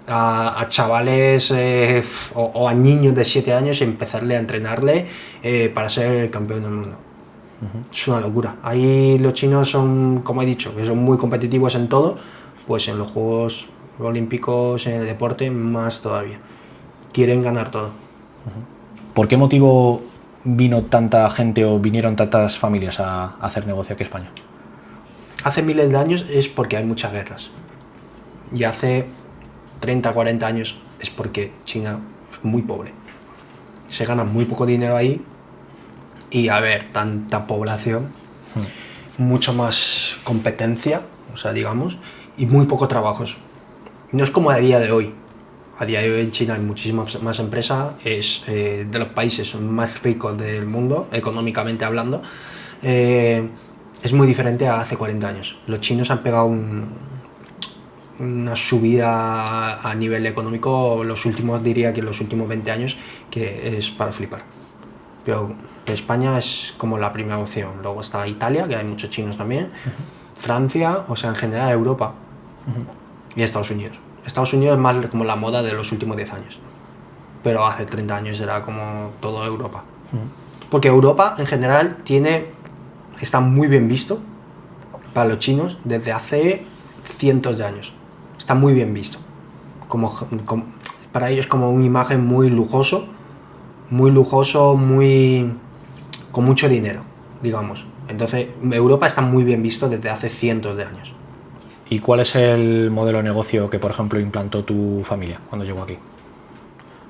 a chavales o a niños de 7 años y empezarle a entrenarle para ser el campeón del mundo. Es una locura. Ahí los chinos son, como he dicho, que son muy competitivos en todo, pues en los Juegos Olímpicos, en el deporte, más todavía. Quieren ganar todo. ¿Por qué motivo vino tanta gente o vinieron tantas familias a hacer negocio aquí en España? Hace miles de años es porque hay muchas guerras. Y hace 30, 40 años es porque China es muy pobre. Se gana muy poco dinero ahí. Y a ver, tanta población, mucho más competencia, o sea, digamos, y muy pocos trabajos. No es como a día de hoy. A día de hoy en China hay muchísimas más empresas, es de los países más ricos del mundo, económicamente hablando. Es muy diferente a hace 40 años. Los chinos han pegado una subida a nivel económico diría que los últimos 20 años, que es para flipar. Pero España es como la primera opción. Luego está Italia, que hay muchos chinos también, Francia, o sea, en general Europa, y Estados Unidos. Estados Unidos es más como la moda de los últimos 10 años, pero hace 30 años era como toda Europa. Porque Europa en general está muy bien visto para los chinos desde hace cientos de años. Está muy bien visto. Para ellos como una imagen muy lujoso, con mucho dinero, digamos. Entonces, Europa está muy bien visto desde hace cientos de años. ¿Y cuál es el modelo de negocio que, por ejemplo, implantó tu familia cuando llegó aquí?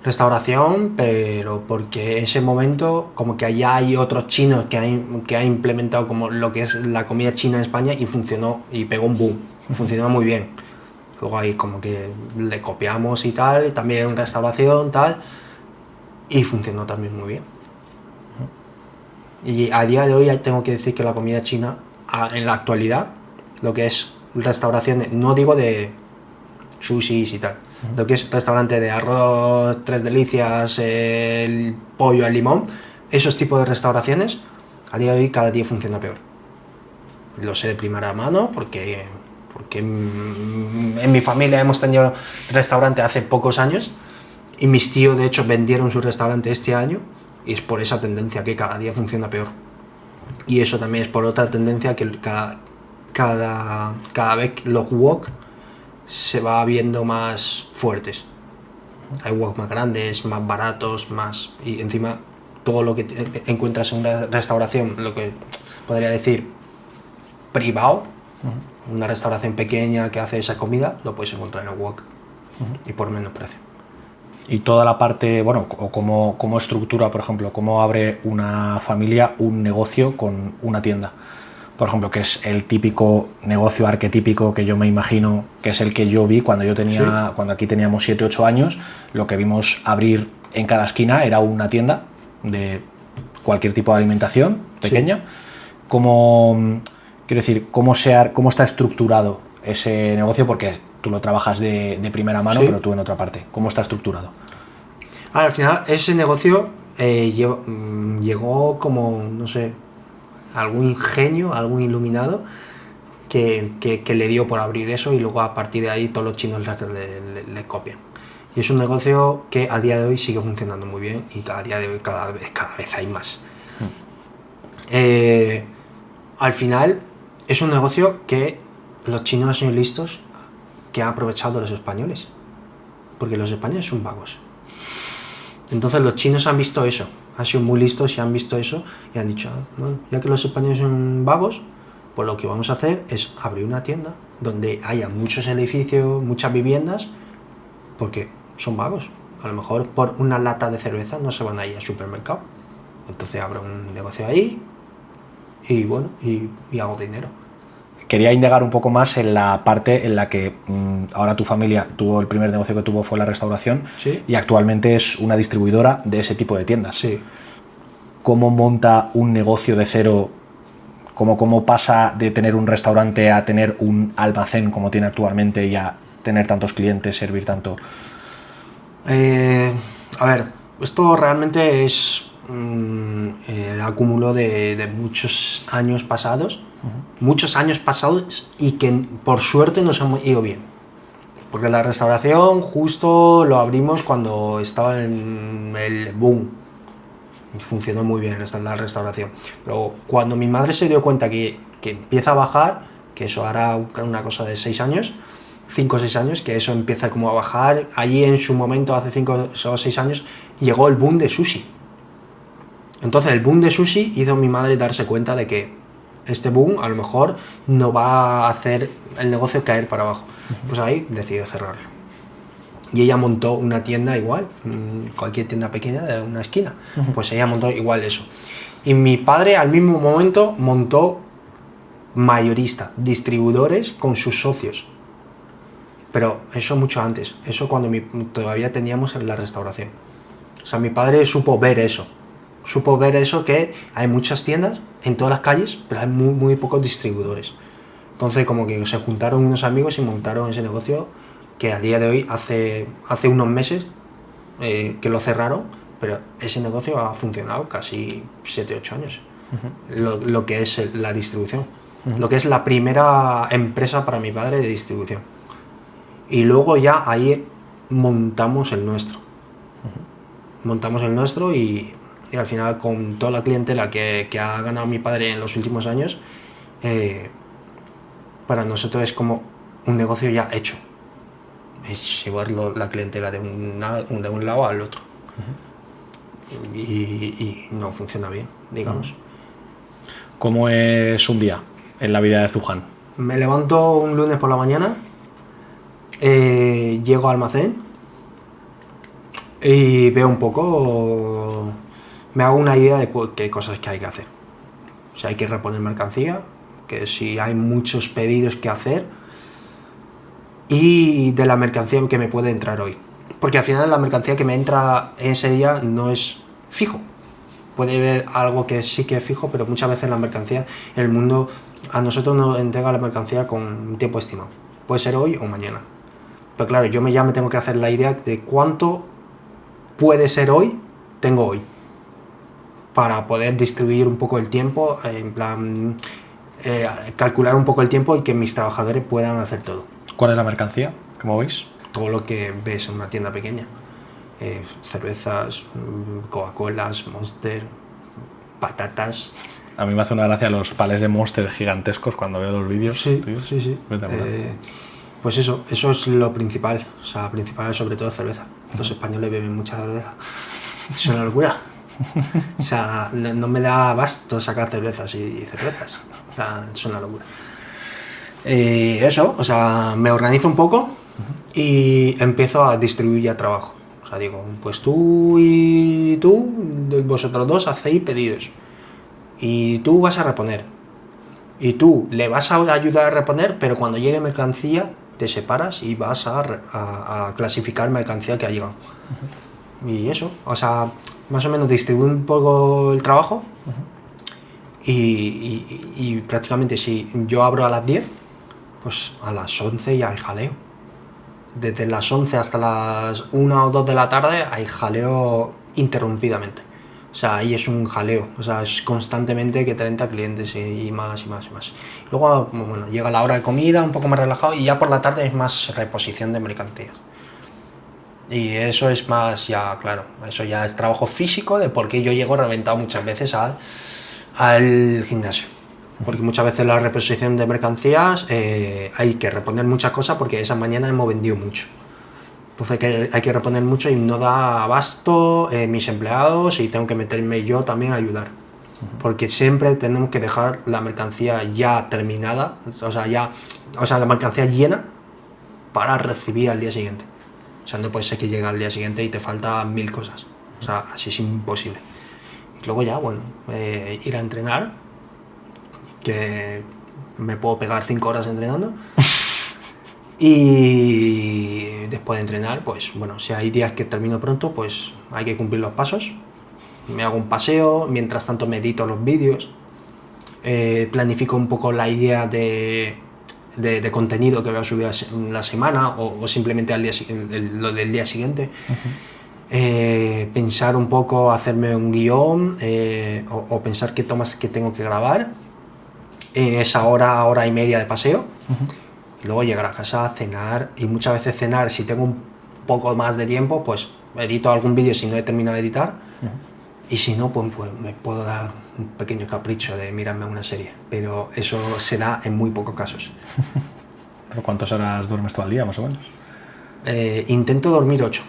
Restauración, pero porque en ese momento como que allá hay otros chinos que han implementado como lo que es la comida china en España y funcionó y pegó un boom, funcionó muy bien. Luego ahí como que le copiamos y tal, y también restauración, tal, y funcionó también muy bien. Y a día de hoy tengo que decir que la comida china, en la actualidad, lo que es restauraciones, no digo de sushis y tal, lo que es restaurante de arroz, tres delicias, el pollo al limón, esos tipos de restauraciones, a día de hoy cada día funciona peor. Lo sé de primera mano porque en mi familia hemos tenido restaurante hace pocos años y mis tíos de hecho vendieron su restaurante este año y es por esa tendencia que cada día funciona peor. Y eso también es por otra tendencia que cada vez los wok se va viendo más fuertes. Hay wok más grandes, más baratos, y encima todo lo que encuentras en una restauración, lo que podría decir privado, una restauración pequeña que hace esa comida, lo puedes encontrar en el wok y por menos precio. Y toda la parte, bueno, o cómo estructura, por ejemplo, cómo abre una familia un negocio con una tienda. Por ejemplo, que es el típico negocio arquetípico que yo me imagino, que es el que yo vi cuando cuando aquí teníamos 7, 8 años, lo que vimos abrir en cada esquina era una tienda de cualquier tipo de alimentación pequeña. Sí. Quiero decir, ¿cómo está estructurado ese negocio? Porque tú lo trabajas de primera mano, sí, pero tú en otra parte. ¿Cómo está estructurado? Al final, ese negocio llegó como, no sé, algún ingenio, algún iluminado, que le dio por abrir eso y luego a partir de ahí todos los chinos le copian. Y es un negocio que a día de hoy sigue funcionando muy bien y a día de hoy cada vez hay más. Al final es un negocio que los chinos han sido listos, que han aprovechado de los españoles, porque los españoles son vagos. Entonces los chinos han visto eso, han sido muy listos y han visto eso y han dicho, bueno, ya que los españoles son vagos, pues lo que vamos a hacer es abrir una tienda donde haya muchos edificios, muchas viviendas, porque son vagos. A lo mejor por una lata de cerveza no se van a ir al supermercado. Entonces abro un negocio ahí y bueno, y hago dinero. Quería indagar un poco más en la parte en la que ahora tu familia tuvo, el primer negocio que tuvo fue la restauración, ¿Sí? y actualmente es una distribuidora de ese tipo de tiendas. Sí. ¿Cómo monta un negocio de cero? ¿Cómo pasa de tener un restaurante a tener un almacén como tiene actualmente y a tener tantos clientes, servir tanto? A ver, esto realmente es el acúmulo de muchos años pasados. Muchos años pasados y que por suerte nos hemos ido bien, porque la restauración justo lo abrimos cuando estaba en el boom, funcionó muy bien la restauración, pero cuando mi madre se dio cuenta que empieza a bajar, que eso hará una cosa de 6 años, 5 o 6 años, que eso empieza como a bajar, allí en su momento hace 5 o 6 años llegó el boom de sushi. Entonces el boom de sushi hizo a mi madre darse cuenta de que este boom a lo mejor no va a hacer el negocio caer para abajo. Pues ahí decidió cerrarlo. Y ella montó una tienda igual, cualquier tienda pequeña de una esquina. Pues ella montó igual eso. Y mi padre al mismo momento montó mayorista, distribuidores con sus socios. Pero eso mucho antes, eso cuando todavía teníamos la restauración. O sea, mi padre supo ver eso que hay muchas tiendas en todas las calles, pero hay muy pocos distribuidores. Entonces como que se juntaron unos amigos y montaron ese negocio que a día de hoy, hace unos meses que lo cerraron, pero ese negocio ha funcionado casi 7-8 años. Lo que es la distribución. Lo que es la primera empresa para mi padre de distribución. Y luego ya ahí montamos el nuestro. Montamos el nuestro y al final con toda la clientela que ha ganado mi padre en los últimos años, para nosotros es como un negocio ya hecho. Es llevar la clientela de un lado al otro. Y no funciona bien, digamos. ¿Cómo es un día en la vida de Zuhan? Me levanto un lunes por la mañana, llego al almacén y veo un poco, me hago una idea de qué cosas que hay que hacer. O sea, hay que reponer mercancía, que si hay muchos pedidos que hacer, y de la mercancía que me puede entrar hoy. Porque al final la mercancía que me entra en ese día no es fijo. Puede haber algo que sí que es fijo, pero muchas veces la mercancía, el mundo a nosotros nos entrega la mercancía con un tiempo estimado. Puede ser hoy o mañana. Pero claro, yo ya me tengo que hacer la idea de cuánto puede ser hoy, tengo hoy. Para poder distribuir un poco el tiempo, en plan, calcular un poco el tiempo y que mis trabajadores puedan hacer todo. ¿Cuál es la mercancía que movéis? Todo lo que ves en una tienda pequeña. Cervezas, Coca-Colas, Monster, patatas. A mí me hace una gracia los palés de Monster gigantescos cuando veo los vídeos. Sí, tío. sí. Pues eso es lo principal. O sea, principal es sobre todo cerveza. Los españoles beben mucha cerveza. Es una locura. O sea, no me da abasto sacar cervezas y cervezas. O sea, es una locura. Eso, o sea, me organizo un poco y empiezo a distribuir ya trabajo. O sea, digo, pues tú y tú, vosotros dos hacéis pedidos. Y tú vas a reponer. Y tú le vas a ayudar a reponer, pero cuando llegue mercancía, te separas y vas a clasificar mercancía que ha llegado. Y eso, o sea, más o menos distribuir un poco el trabajo. Y prácticamente si yo abro a las 10, pues a las 11 ya hay jaleo. Desde las 11 hasta las 1 o 2 de la tarde hay jaleo interrumpidamente. O sea, ahí es un jaleo, o sea, es constantemente que 30 clientes y más y más y más. Luego, bueno, llega la hora de comida, un poco más relajado y ya por la tarde es más reposición de mercancías. Y eso es más ya, claro, eso ya es trabajo físico de por qué yo llego reventado muchas veces al gimnasio. Porque muchas veces la reposición de mercancías hay que reponer muchas cosas porque esa mañana hemos vendido mucho. Entonces hay que reponer mucho y no da abasto mis empleados y tengo que meterme yo también a ayudar. Porque siempre tenemos que dejar la mercancía ya terminada, o sea, la mercancía llena para recibir al día siguiente. O sea, no puede ser que llegue al día siguiente y te faltan 1000 cosas. O sea, así es imposible. Y luego ya, bueno, ir a entrenar, que me puedo pegar 5 horas entrenando. Y después de entrenar, pues bueno, si hay días que termino pronto, pues hay que cumplir los pasos. Me hago un paseo, mientras tanto medito los vídeos, planifico un poco la idea de contenido que voy a subir la semana o simplemente lo del día siguiente. Pensar un poco, hacerme un guión o pensar qué tomas que tengo que grabar esa hora y media de paseo. Y luego llegar a casa, cenar y muchas veces cenar, si tengo un poco más de tiempo, pues edito algún vídeo si no he terminado de editar. Y si no, pues me puedo dar un pequeño capricho de mirarme una serie, pero eso se da en muy pocos casos. ¿Pero cuántas horas duermes tú al día, más o menos? Intento dormir 8,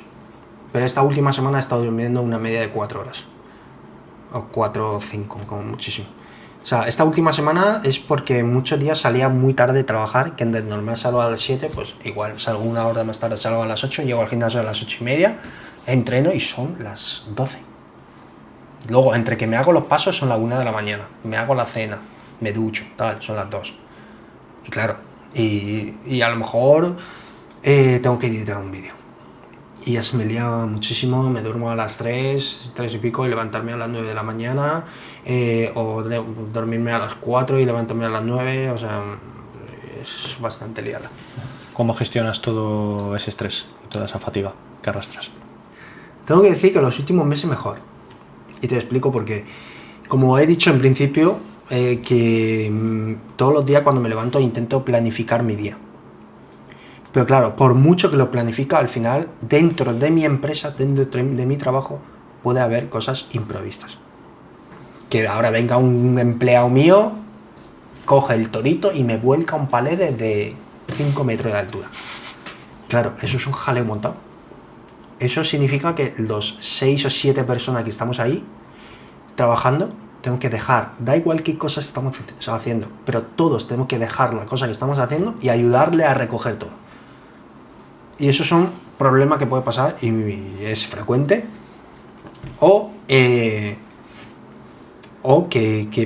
pero esta última semana he estado durmiendo una media de 4 horas, o 4 o 5, como muchísimo. O sea, esta última semana es porque muchos días salía muy tarde de trabajar, que de normal salgo a las 7, pues igual salgo una hora más tarde, salgo a las 8, llego al gimnasio a las 8:30, entreno y son las 12. Luego, entre que me hago los pasos son las 1 de la mañana, me hago la cena, me ducho, tal, son las 2. Y claro, y a lo mejor tengo que editar un vídeo. Y ya se me lía muchísimo, me duermo a las 3 y pico y levantarme a las 9 de la mañana, o dormirme a las 4 y levantarme a las 9, o sea, es bastante liada. ¿Cómo gestionas todo ese estrés y toda esa fatiga que arrastras? Tengo que decir que los últimos meses mejor. Y te explico por qué. Como he dicho en principio, que todos los días cuando me levanto intento planificar mi día. Pero claro, por mucho que lo planifica, al final, dentro de mi empresa, dentro de mi trabajo, puede haber cosas imprevistas. Que ahora venga un empleado mío, coge el torito y me vuelca un palé de 5 metros de altura. Claro, eso es un jaleo montado. Eso significa que los 6 o 7 personas que estamos ahí trabajando, tenemos que dejar, da igual qué cosas estamos haciendo, pero todos tenemos que dejar la cosa que estamos haciendo y ayudarle a recoger todo. Y esos son problemas que puede pasar y es frecuente. O que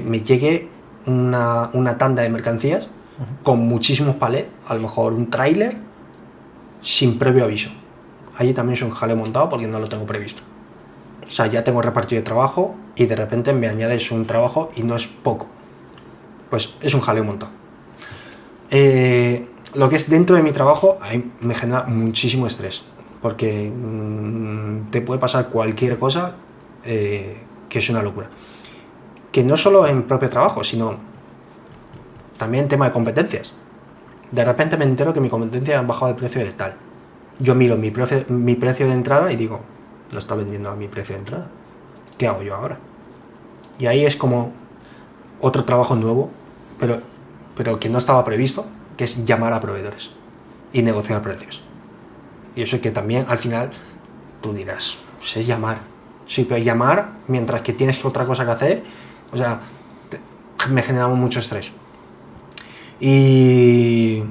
me llegue una tanda de mercancías con muchísimos palés, a lo mejor un tráiler, sin previo aviso. Allí también es un jaleo montado porque no lo tengo previsto. O sea, ya tengo repartido de trabajo y de repente me añades un trabajo y no es poco. Pues es un jaleo montado. Lo que es dentro de mi trabajo me genera muchísimo estrés porque te puede pasar cualquier cosa que es una locura. Que no solo en propio trabajo, sino también tema de competencias. De repente me entero que mi competencia ha bajado de precio de tal. Yo miro mi precio de entrada y digo, lo está vendiendo a mi precio de entrada. ¿Qué hago yo ahora? Y ahí es como otro trabajo nuevo, pero que no estaba previsto, que es llamar a proveedores y negociar precios. Y eso es que también al final tú dirás, pues es llamar. Sí, pero llamar mientras que tienes otra cosa que hacer, o sea, me generaba mucho estrés. Y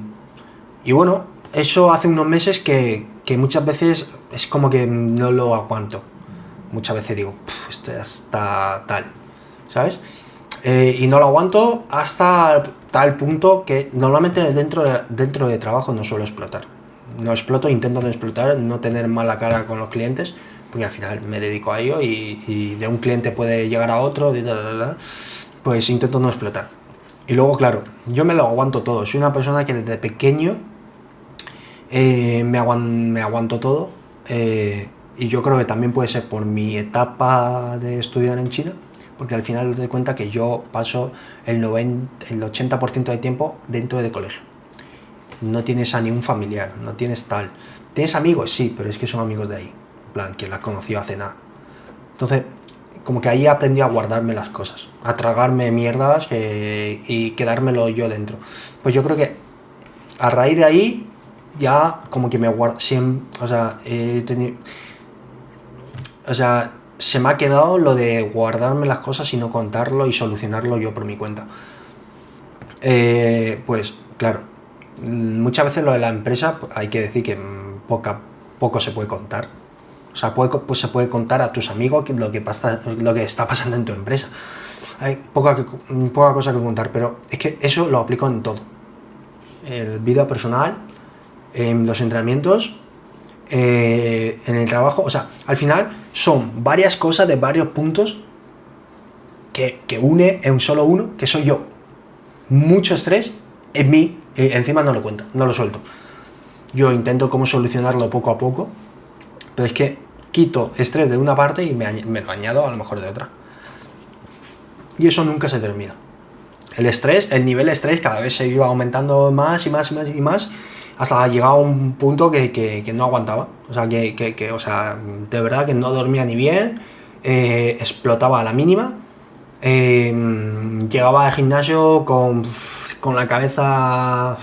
bueno, eso hace unos meses que muchas veces es como que no lo aguanto. Muchas veces digo, esto ya está tal, ¿sabes? Y no lo aguanto hasta tal punto que normalmente dentro de trabajo no suelo explotar. No exploto, intento no explotar, no tener mala cara con los clientes, porque al final me dedico a ello y de un cliente puede llegar a otro, pues intento no explotar. Y luego, claro, yo me lo aguanto todo. Soy una persona que desde pequeño me aguanto todo. Y yo creo que también puede ser por mi etapa de estudiar en China, porque al final te das cuenta que yo paso el 80% del tiempo dentro del colegio. No tienes a ningún familiar, no tienes tal. ¿Tienes amigos? Sí, pero es que son amigos de ahí. En plan, que las conocí hace nada. Entonces, como que ahí aprendí a guardarme las cosas, a tragarme mierdas y quedármelo yo dentro. Pues yo creo que a raíz de ahí ya como que me guardo siempre, se me ha quedado lo de guardarme las cosas y no contarlo y solucionarlo yo por mi cuenta. Pues claro, muchas veces lo de la empresa hay que decir que poco se puede contar. O sea, pues se puede contar a tus amigos lo que está pasando en tu empresa. Hay poca cosa que contar, pero es que eso lo aplico en todo. En vida personal, en los entrenamientos, en el trabajo. O sea, al final son varias cosas de varios puntos que une en solo uno, que soy yo. Mucho estrés en mí, encima no lo cuento, no lo suelto. Yo intento cómo solucionarlo poco a poco, pero es que quito estrés de una parte y me lo añado a lo mejor de otra. Y eso nunca se termina. El nivel de estrés cada vez se iba aumentando más y más y más y más, hasta llegar a un punto que no aguantaba. O sea, de verdad que no dormía ni bien, explotaba a la mínima. Llegaba al gimnasio con la cabeza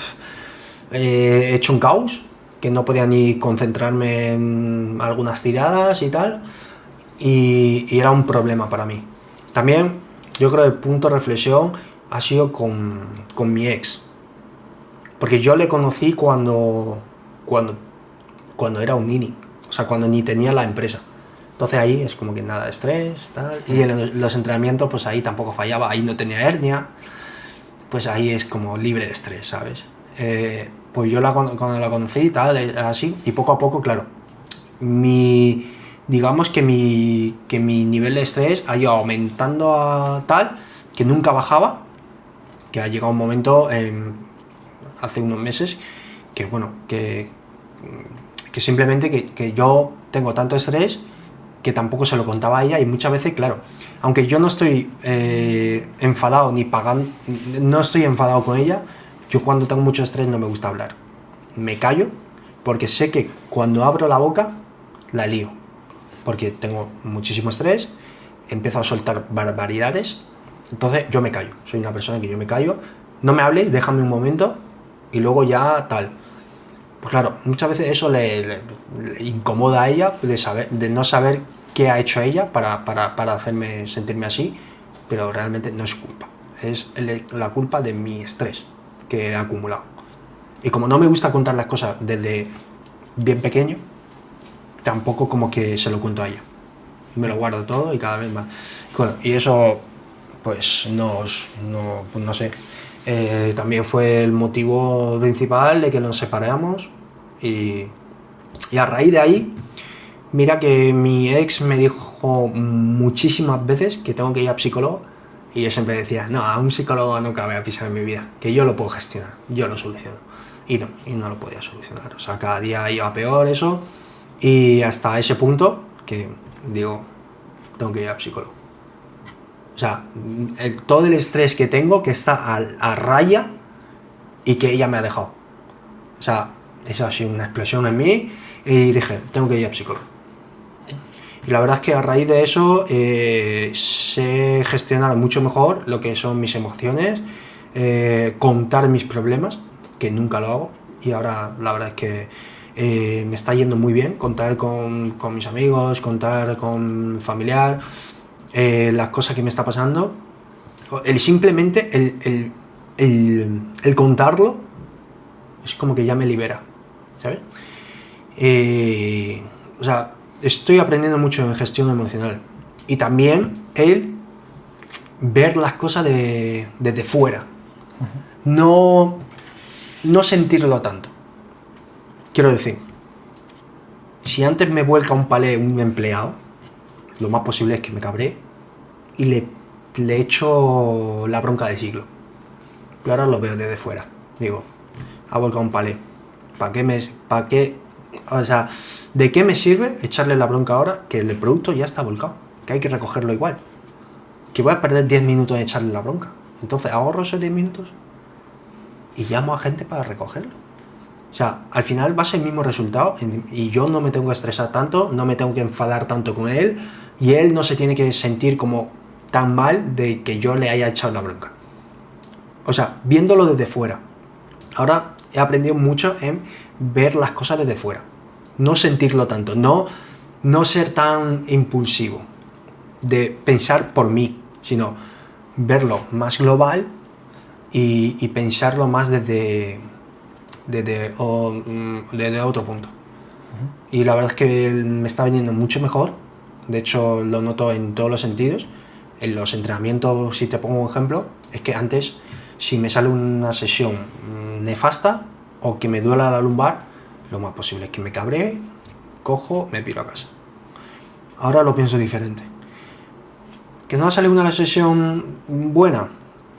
hecho un caos, que no podía ni concentrarme en algunas tiradas y tal, y era un problema para mí. También yo creo que el punto de reflexión ha sido con mi ex, porque yo le conocí cuando era un nini, o sea, cuando ni tenía la empresa. Entonces ahí es como que nada de estrés, tal. Y en los entrenamientos, pues ahí tampoco fallaba, ahí no tenía hernia, pues ahí es como libre de estrés, ¿sabes? Pues yo cuando la conocí, tal, así, y poco a poco, claro, digamos que mi nivel de estrés ha ido aumentando a tal, que nunca bajaba, que ha llegado un momento, hace unos meses, que bueno, que simplemente que yo tengo tanto estrés que tampoco se lo contaba a ella, y muchas veces, claro, aunque yo no estoy enfadado ni pagando, no estoy enfadado con ella, yo cuando tengo mucho estrés no me gusta hablar. Me callo porque sé que cuando abro la boca la lío, porque tengo muchísimo estrés, empiezo a soltar barbaridades, entonces yo me callo, soy una persona que yo me callo, no me hables, déjame un momento y luego ya tal. Pues claro, muchas veces eso le incomoda a ella de no saber qué ha hecho ella para hacerme sentirme así, pero realmente no es su culpa, es la culpa de mi estrés que he acumulado. Y como no me gusta contar las cosas desde bien pequeño, tampoco como que se lo cuento a ella. Me lo guardo todo y cada vez más. Bueno, y eso, pues no sé. También fue el motivo principal de que nos separamos, y a raíz de ahí, mira que mi ex me dijo muchísimas veces que tengo que ir a psicólogo, y yo siempre decía, no, a un psicólogo nunca voy a pisar en mi vida, que yo lo puedo gestionar, yo lo soluciono, y no lo podía solucionar. O sea, cada día iba peor eso, y hasta ese punto que digo, tengo que ir a psicólogo. O sea, todo el estrés que tengo, que está a raya, y que ella me ha dejado. O sea, eso ha sido una explosión en mí, y dije, tengo que ir a psicólogo. Y la verdad es que a raíz de eso sé gestionar mucho mejor lo que son mis emociones, contar mis problemas, que nunca lo hago, y ahora la verdad es que me está yendo muy bien contar con mis amigos, contar con familiar, las cosas que me está pasando. Simplemente el contarlo es como que ya me libera, ¿sabes? O sea, estoy aprendiendo mucho en gestión emocional, y también el ver las cosas desde fuera, no sentirlo tanto. Quiero decir, si antes me vuelca un palé un empleado, lo más posible es que me cabré y le echo la bronca de siglo. Pero ahora lo veo desde fuera. Digo, ha volcado un palé. ¿Para qué O sea, ¿de qué me sirve echarle la bronca ahora que el producto ya está volcado? Que hay que recogerlo igual. Que voy a perder 10 minutos en echarle la bronca. Entonces ahorro esos 10 minutos y llamo a gente para recogerlo. O sea, al final va a ser el mismo resultado y yo no me tengo que estresar tanto, no me tengo que enfadar tanto con él y él no se tiene que sentir como tan mal de que yo le haya echado la bronca. O sea, viéndolo desde fuera. Ahora he aprendido mucho en ver las cosas desde fuera. No sentirlo tanto, no ser tan impulsivo de pensar por mí, sino verlo más global y pensarlo más desde otro punto. Y la verdad es que me está viniendo mucho mejor. De hecho, lo noto en todos los sentidos. En los entrenamientos, si te pongo un ejemplo, es que antes, si me sale una sesión nefasta o que me duela la lumbar, lo más posible es que me cabree, cojo, me piro a casa. Ahora lo pienso diferente. ¿Que no ha salido una sesión buena?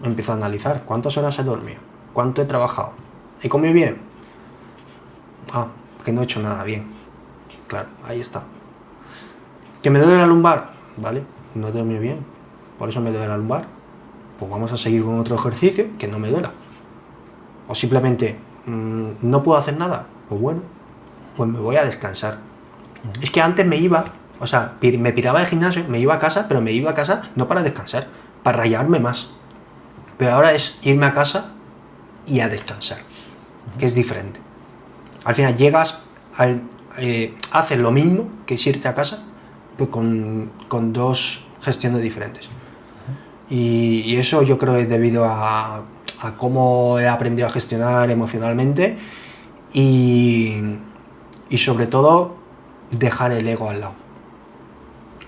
Empiezo a analizar cuántas horas he dormido, cuánto he trabajado, he comido bien. Que no he hecho nada bien. Claro, ahí está. ¿Que me duele la lumbar? Vale, no he dormido bien, por eso me duele la lumbar. Pues vamos a seguir con otro ejercicio que no me duela. O simplemente no puedo hacer nada. Pues bueno, pues me voy a descansar. Es que antes me iba, o sea, me piraba del gimnasio, me iba a casa, pero me iba a casa no para descansar, para rayarme más. Pero ahora es irme a casa y a descansar, que es diferente. Al final llegas, haces lo mismo que es irte a casa, pues con dos gestiones diferentes. Y eso yo creo es debido a cómo he aprendido a gestionar emocionalmente y sobre todo dejar el ego al lado.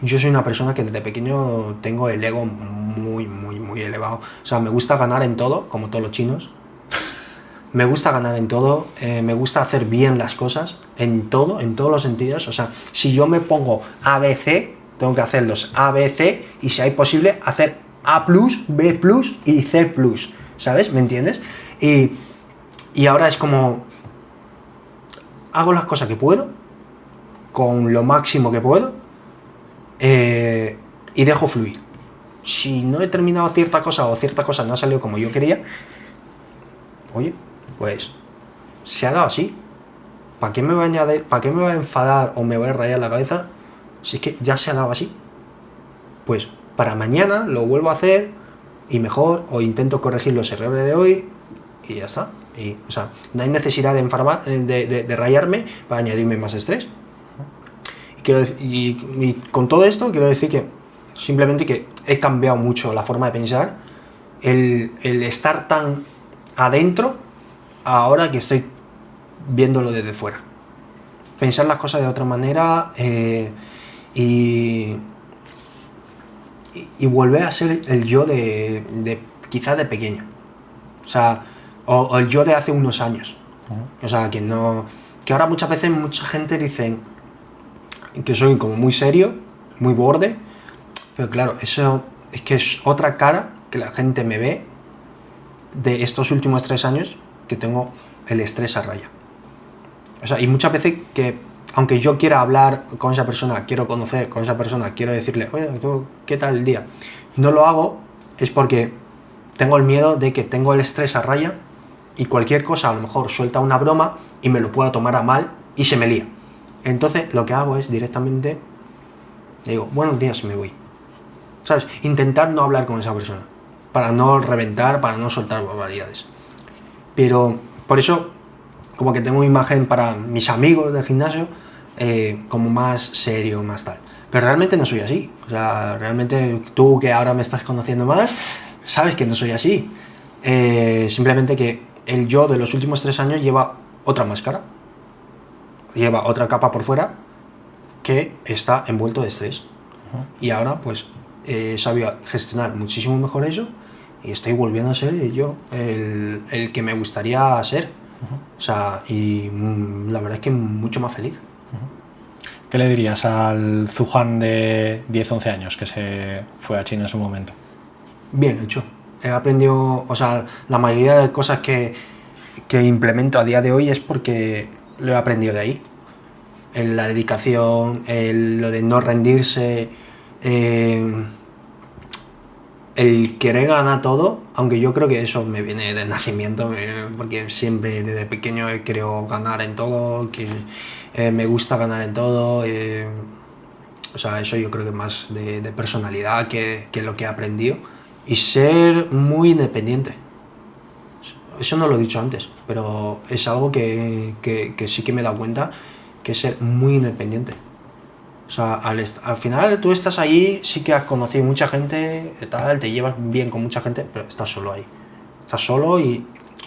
Yo soy una persona que desde pequeño tengo el ego muy, muy, muy elevado. O sea, me gusta ganar en todo, como todos los chinos. Me gusta ganar en todo, me gusta hacer bien las cosas, en todo, en todos los sentidos. O sea, si yo me pongo A, B, C, tengo que hacer los A, B, C y si hay posible hacer A+, B+, y C+, ¿sabes? ¿Me entiendes? Y ahora es como, hago las cosas que puedo, con lo máximo que puedo, y dejo fluir. Si no he terminado cierta cosa o cierta cosa no ha salido como yo quería, oye, pues se ha dado así. ¿Para qué me voy a añadir? ¿Para qué me voy a enfadar o me voy a rayar la cabeza si es que ya se ha dado así? Pues para mañana lo vuelvo a hacer y mejor, o intento corregir los errores de hoy y ya está. Y, o sea, no hay necesidad de rayarme para añadirme más estrés. Y con todo esto quiero decir que simplemente que he cambiado mucho la forma de pensar, el estar tan adentro ahora que estoy viéndolo desde fuera, pensar las cosas de otra manera y volver a ser el yo de quizás de pequeño, o sea, o el yo de hace unos años. O sea, que ahora muchas veces mucha gente dice que soy como muy serio, muy borde, pero claro, eso es que es otra cara que la gente me ve de estos últimos 3 años, que tengo el estrés a raya. O sea, y muchas veces que, aunque yo quiera hablar con esa persona, quiero conocer con esa persona, quiero decirle, oye, ¿qué tal el día? No lo hago, es porque tengo el miedo de que tengo el estrés a raya y cualquier cosa, a lo mejor suelta una broma y me lo pueda tomar a mal y se me lía. Entonces lo que hago es directamente, digo, buenos días y me voy. ¿Sabes? Intentar no hablar con esa persona, para no reventar, para no soltar barbaridades. Pero por eso, como que tengo una imagen para mis amigos del gimnasio, como más serio, más tal. Pero realmente no soy así. O sea, realmente tú que ahora me estás conociendo más, sabes que no soy así. Simplemente que el yo de los últimos 3 años lleva otra máscara, lleva otra capa por fuera que está envuelto de estrés. Y ahora pues he sabido gestionar muchísimo mejor eso y estoy volviendo a ser yo el que me gustaría ser. O sea, y la verdad es que mucho más feliz. ¿Qué le dirías al Zuhan de 10-11 años que se fue a China en su momento? Bien hecho. He aprendido, o sea, la mayoría de cosas que implemento a día de hoy es porque lo he aprendido de ahí. la dedicación, lo de no rendirse, el querer ganar todo, aunque yo creo que eso me viene de nacimiento, porque siempre desde pequeño he querido ganar en todo, que me gusta ganar en todo, o sea, eso yo creo que más de personalidad que lo que he aprendido, y ser muy independiente. Eso no lo he dicho antes, pero es algo que sí que me he dado cuenta, que es ser muy independiente. O sea, al final tú estás ahí, sí que has conocido mucha gente, tal, te llevas bien con mucha gente, pero estás solo ahí. Estás solo y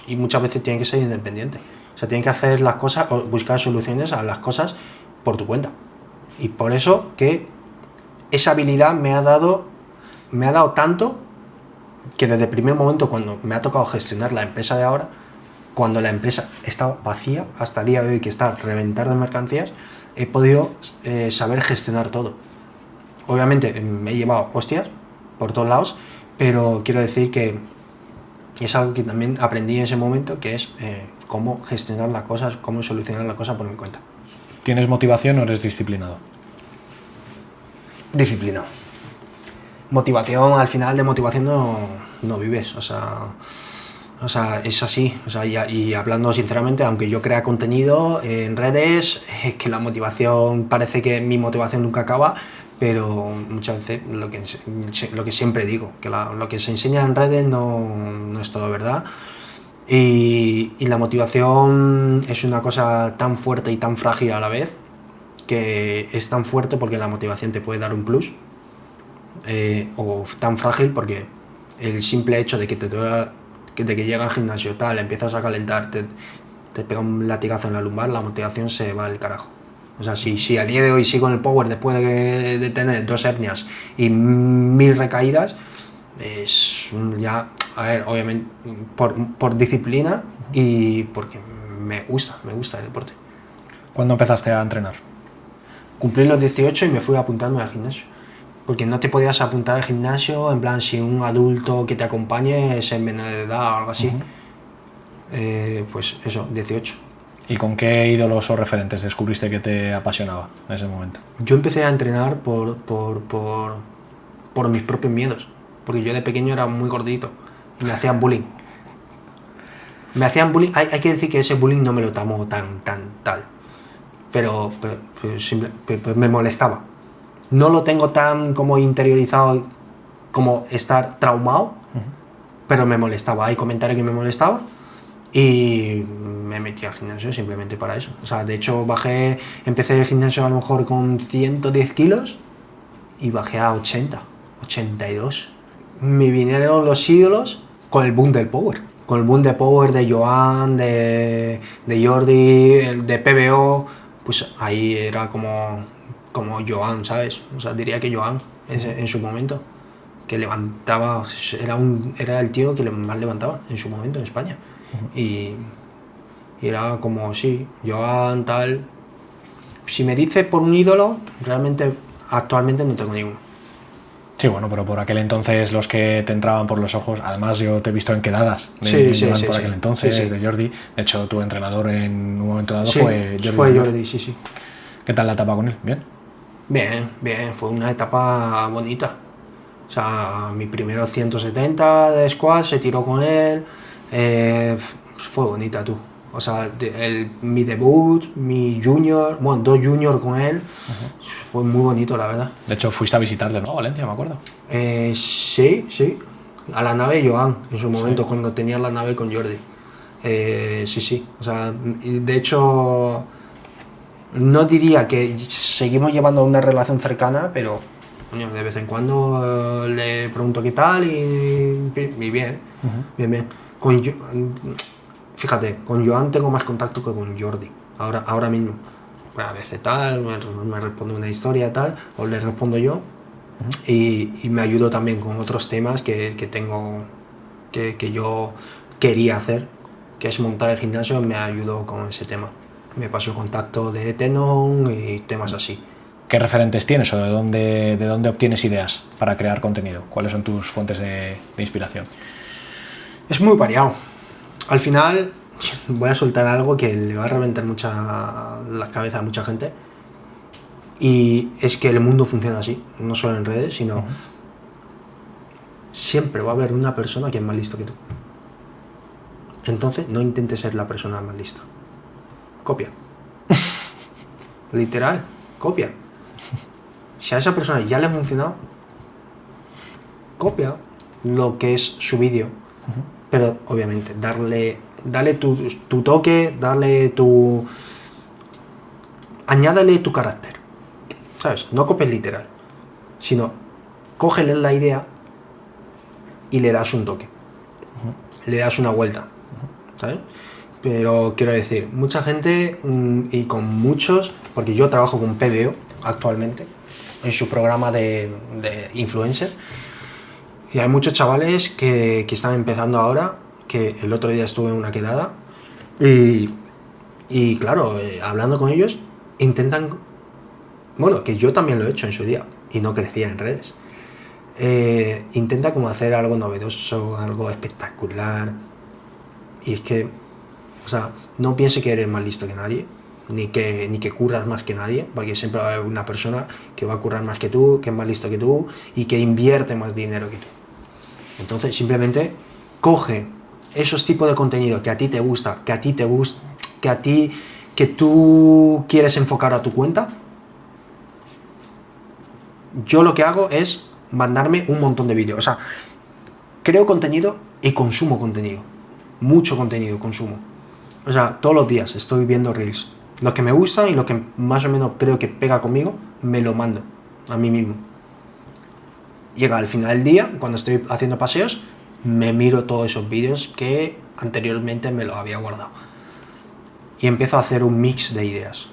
muchas veces tienes que ser independiente. O sea, tienes que hacer las cosas o buscar soluciones a las cosas por tu cuenta. Y por eso que esa habilidad me ha dado tanto que desde el primer momento, cuando me ha tocado gestionar la empresa de ahora, cuando la empresa estaba vacía, hasta el día de hoy que está a reventar de mercancías, he podido saber gestionar todo. Obviamente me he llevado hostias por todos lados, pero quiero decir que es algo que también aprendí en ese momento, que es cómo gestionar las cosas, cómo solucionar las cosas por mi cuenta. ¿Tienes motivación o eres disciplinado? Disciplinado. Motivación, al final de motivación no vives, o sea, es así, o sea, y hablando sinceramente, aunque yo crea contenido en redes, es que la motivación, parece que mi motivación nunca acaba, pero muchas veces lo que siempre digo, que lo que se enseña en redes no es todo verdad, y la motivación es una cosa tan fuerte y tan frágil a la vez, que es tan fuerte porque la motivación te puede dar un plus, o tan frágil porque el simple hecho de que de que llega al gimnasio, tal, empiezas a calentar, te pega un latigazo en la lumbar, la motivación se va al carajo. O sea, si a día de hoy sigo en el power después de tener 2 hernias y 1000 recaídas, es ya, a ver, obviamente por disciplina y porque me gusta el deporte. ¿Cuándo empezaste a entrenar? Cumplí los 18 y me fui a apuntarme al gimnasio. Porque no te podías apuntar al gimnasio, en plan, si un adulto que te acompañe es en menor de edad o algo así. Pues eso, 18. ¿Y con qué ídolos o referentes descubriste que te apasionaba en ese momento? Yo empecé a entrenar por mis propios miedos. Porque yo de pequeño era muy gordito y me hacían bullying. Hay que decir que ese bullying no me lo tomó tan tal. Pero me molestaba. No lo tengo tan como interiorizado como estar traumado, pero me molestaba. Hay comentarios que me molestaban y me metí al gimnasio simplemente para eso. O sea, de hecho empecé el gimnasio a lo mejor con 110 kilos y bajé a 80, 82. Me vinieron los ídolos con el boom del power. Con el boom de power de Joan, de Jordi, de PBO, pues ahí era como Joan, ¿sabes? O sea, diría que Joan en su momento, que levantaba, era el tío que más levantaba en su momento en España. Y era como, sí, Joan, tal. Si me dices por un ídolo, realmente actualmente no tengo ninguno. Sí, bueno, pero por aquel entonces los que te entraban por los ojos, además yo te he visto en quedadas de Joan por aquel entonces, de Jordi. De hecho, tu entrenador en un momento dado fue Jordi. Fue Jordi, sí. ¿Qué tal la etapa con él? ¿Bien? Bien, fue una etapa bonita. O sea, mi primero 170 de squat se tiró con él. Fue bonita, tú. O sea, mi debut, mi junior, bueno, 2 juniors con él, fue muy bonito, la verdad. De hecho, fuiste a visitarle, ¿no? A Valencia, me acuerdo. Sí. A la nave Joan, en su momento, cuando tenía la nave con Jordi. Sí. O sea, de hecho, no diría que seguimos llevando una relación cercana, pero coño, de vez en cuando le pregunto qué tal y bien. Bien. Fíjate, con Joan tengo más contacto que con Jordi, ahora mismo. A veces tal, me responde una historia tal, o le respondo yo, y me ayudo también con otros temas que tengo, que yo quería hacer, que es montar el gimnasio, me ayudó con ese tema. Me pasó contacto de Tenon y temas así. ¿Qué referentes tienes o de dónde obtienes ideas para crear contenido? ¿Cuáles son tus fuentes de inspiración? Es muy variado. Al final voy a soltar algo que le va a reventar la cabeza a mucha gente, Y es que el mundo funciona así, no solo en redes, sino siempre va a haber una persona que es más listo que tú. Entonces, no intentes ser la persona más lista. Copia. Literal, copia. Si a esa persona ya le ha funcionado, copia lo que es su vídeo. Pero, obviamente, dale tu toque, añádale tu carácter. ¿Sabes? No copies literal, sino cógele la idea y le das un toque. Le das una vuelta. ¿Sabes? Pero quiero decir, mucha gente y con muchos, porque yo trabajo con PBO actualmente en su programa de influencer, y hay muchos chavales que están empezando ahora, que el otro día estuve en una quedada y claro, hablando con ellos, intentan, bueno, que yo también lo he hecho en su día y no crecía en redes, intenta como hacer algo novedoso, algo espectacular. Y es que, o sea, no piense que eres más listo que nadie, ni que curras más que nadie, porque siempre va a haber una persona que va a currar más que tú, que es más listo que tú y que invierte más dinero que tú. Entonces, simplemente coge esos tipos de contenido que a ti te gusta, que tú quieres enfocar a tu cuenta. Yo lo que hago es mandarme un montón de vídeos. O sea, creo contenido y consumo contenido. Mucho contenido consumo. O sea, todos los días estoy viendo reels. Lo que me gusta y lo que más o menos creo que pega conmigo, me lo mando a mí mismo. Llega al final del día, cuando estoy haciendo paseos, me miro todos esos vídeos que anteriormente me los había guardado. Y empiezo a hacer un mix de ideas.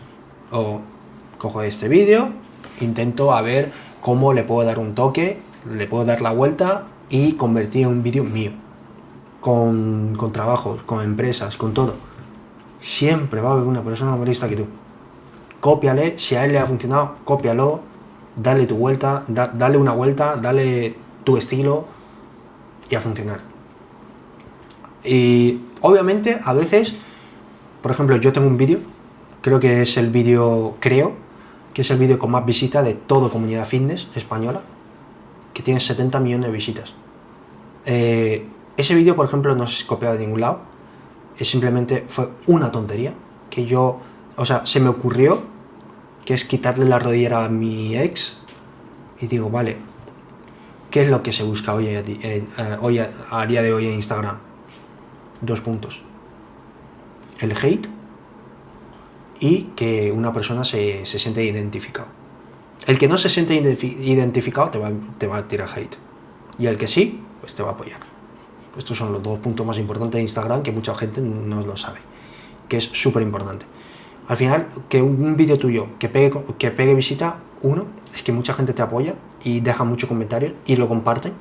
O cojo este vídeo, intento a ver cómo le puedo dar un toque, le puedo dar la vuelta y convertir en un vídeo mío. Con trabajos, con empresas, con todo. Siempre va a haber una persona más lista que tú. Cópiale, si a él le ha funcionado, cópialo, dale tu vuelta, dale una vuelta, dale tu estilo y a funcionar. Y obviamente a veces, por ejemplo, yo tengo un vídeo, creo que es el vídeo con más visitas de toda comunidad fitness española, que tiene 70 millones de visitas. Ese vídeo, por ejemplo, no es copiado de ningún lado, simplemente fue una tontería que se me ocurrió, que es quitarle la rodillera a mi ex, y digo, vale, ¿qué es lo que se busca a día de hoy en Instagram? 2 puntos. El hate y que una persona se siente identificado. El que no se siente identificado te va a tirar hate, y el que sí, pues te va a apoyar. Estos son los 2 puntos más importantes de Instagram, que mucha gente no lo sabe, que es súper importante. Al final, que un vídeo tuyo que pegue visita, 1, es que mucha gente te apoya y deja muchos comentarios y lo comparten,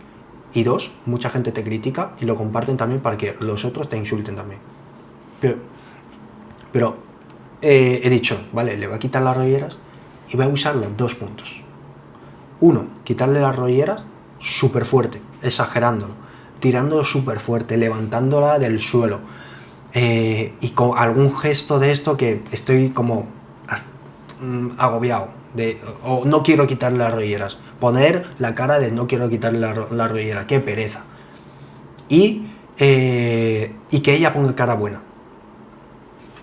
y 2, mucha gente te critica y lo comparten también para que los otros te insulten también. Pero he dicho, vale, le voy a quitar las rodilleras y voy a usar los 2 puntos. 1, quitarle las rodilleras súper fuerte, exagerándolo, tirando súper fuerte, levantándola del suelo, y con algún gesto de esto que estoy como agobiado, o no quiero quitarle las rodilleras, poner la cara de no quiero quitarle la rodillera, qué pereza, y que ella ponga cara buena,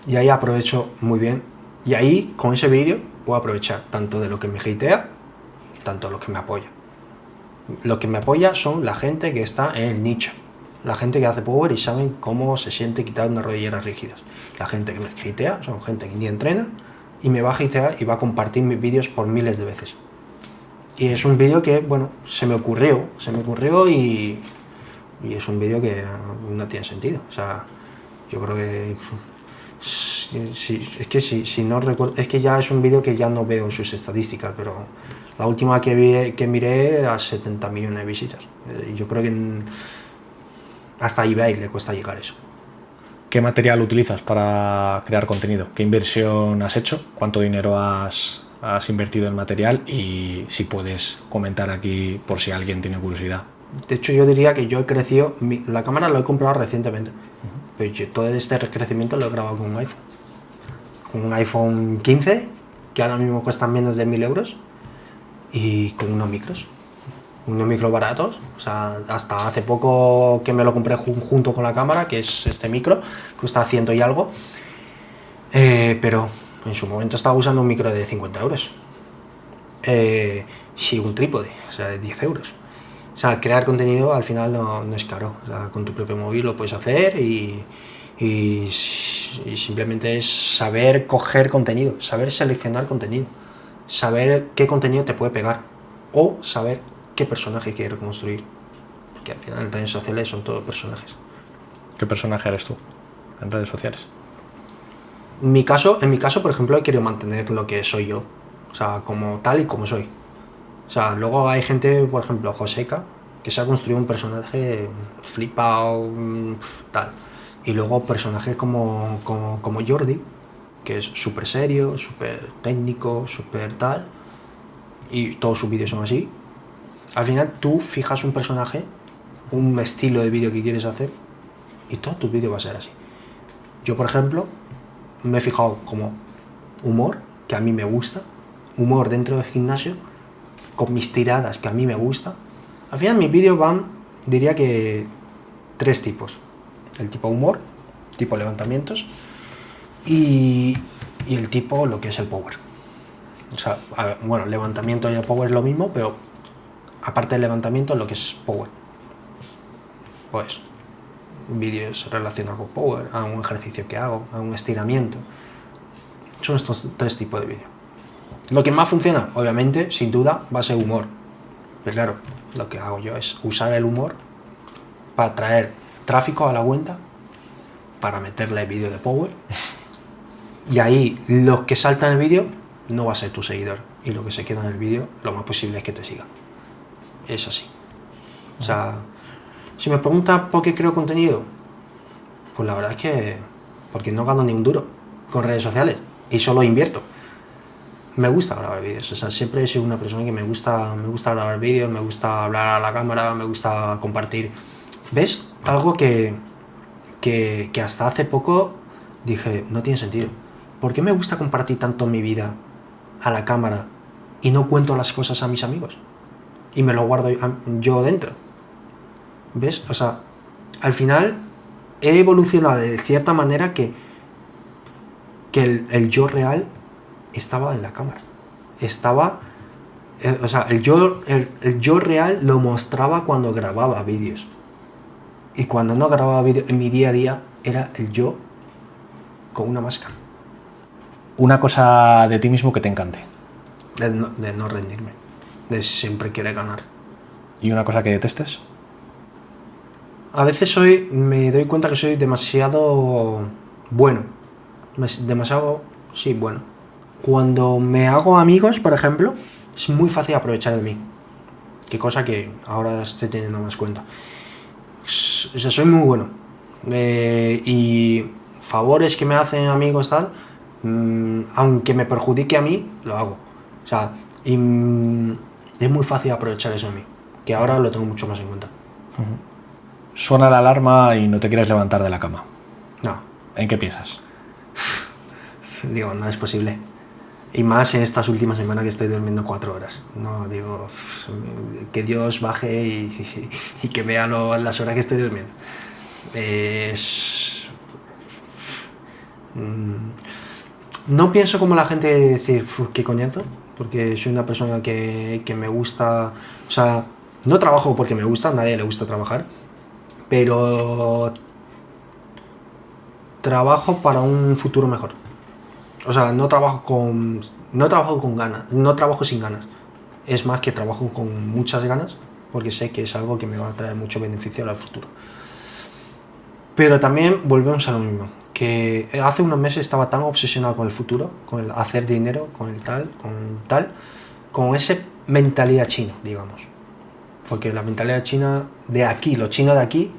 y ahí aprovecho muy bien, y ahí con ese vídeo puedo aprovechar tanto de lo que me hatea, tanto de lo que me apoya. Lo que me apoya son la gente que está en el nicho, la gente que hace power y saben cómo se siente quitar unas rodilleras rígidas. La gente que me hatea son gente que ni entrena y me va a hatear y va a compartir mis vídeos por miles de veces. Y es un vídeo que, bueno, se me ocurrió y es un vídeo que no tiene sentido. O sea, yo creo que si no recuerdo, es que ya es un vídeo que ya no veo sus estadísticas, pero la última que miré era 70 millones de visitas. Yo creo que hasta eBay le cuesta llegar a eso. ¿Qué material utilizas para crear contenido? ¿Qué inversión has hecho? ¿Cuánto dinero has invertido en material? Y si puedes comentar aquí por si alguien tiene curiosidad. De hecho, yo diría que yo he crecido... La cámara la he comprado recientemente. Pero todo este crecimiento lo he grabado con un iPhone. Con un iPhone 15, que ahora mismo cuestan menos de 1.000 euros y con unos micros baratos. O sea, hasta hace poco que me lo compré junto con la cámara, que es este micro, cuesta 100 y algo, pero en su momento estaba usando un micro de 50 euros. Sí, un trípode, o sea, de 10 euros. O sea, crear contenido al final no es caro. O sea, con tu propio móvil lo puedes hacer y simplemente es saber coger contenido, saber seleccionar contenido, saber qué contenido te puede pegar o saber qué personaje quieres construir. Porque al final en redes sociales son todos personajes. ¿Qué personaje eres tú en redes sociales? En mi caso, por ejemplo, he querido mantener lo que soy yo. O sea, como tal y como soy. O sea, luego hay gente, por ejemplo, Joseca, que se ha construido un personaje flipado, tal. Y luego personajes como Jordi, que es súper serio, súper técnico, súper tal. Y todos sus vídeos son así. Al final tú fijas un personaje, un estilo de vídeo que quieres hacer, y todo tu vídeo va a ser así. Yo, por ejemplo, me he fijado como humor, que a mí me gusta, humor dentro del gimnasio, con mis tiradas que a mí me gusta. Al final mis vídeos van, diría que 3 tipos. El tipo humor, tipo levantamientos y el tipo lo que es el power. O sea, bueno, levantamiento y el power es lo mismo, pero aparte del levantamiento, lo que es power. Pues vídeos relacionados con power, a un ejercicio que hago, a un estiramiento. Son estos 3 tipos de vídeos. Lo que más funciona, obviamente, sin duda, va a ser humor. Pero claro, lo que hago yo es usar el humor para traer tráfico a la cuenta, para meterle vídeo de power. Y ahí, los que saltan el vídeo no va a ser tu seguidor. Y lo que se queda en el vídeo, lo más posible es que te siga. Es así. O sea, si me preguntas por qué creo contenido, pues la verdad es que porque no gano ni un duro con redes sociales y solo invierto. Me gusta grabar vídeos, o sea, siempre he sido una persona que me gusta grabar vídeos, me gusta hablar a la cámara, me gusta compartir. ¿Ves? Algo que hasta hace poco dije, no tiene sentido. ¿Por qué me gusta compartir tanto mi vida a la cámara y no cuento las cosas a mis amigos? Y me lo guardo yo dentro. ¿Ves? O sea, al final he evolucionado de cierta manera que el yo real estaba en la cámara. Estaba... o sea, el yo real lo mostraba cuando grababa vídeos. Y cuando no grababa vídeos en mi día a día, era el yo con una máscara. Una cosa de ti mismo que te encante. De no rendirme. De siempre querer ganar. ¿Y una cosa que detestes? A veces me doy cuenta que soy demasiado bueno. Demasiado, sí, bueno. Cuando me hago amigos, por ejemplo, es muy fácil aprovechar de mí. Qué cosa que ahora estoy teniendo más cuenta. O sea, soy muy bueno. Y favores que me hacen amigos tal, aunque me perjudique a mí, lo hago. O sea, es muy fácil aprovechar eso en mí. Que ahora lo tengo mucho más en cuenta. Suena la alarma y no te quieres levantar de la cama. No. ¿En qué piensas? Digo, no es posible. Y más en estas últimas semanas que estoy durmiendo 4 horas. No, digo, que Dios baje y que vea las horas que estoy durmiendo. No pienso como la gente decir, qué coñazo, porque soy una persona que me gusta. O sea, no trabajo porque me gusta, a nadie le gusta trabajar, pero trabajo para un futuro mejor. O sea, no trabajo con ganas, no trabajo sin ganas. Es más que trabajo con muchas ganas, porque sé que es algo que me va a traer mucho beneficio al futuro. Pero también volvemos a lo mismo, que hace unos meses estaba tan obsesionado con el futuro, con el hacer dinero, con esa mentalidad china, digamos. Porque la mentalidad china de aquí, los chinos de aquí,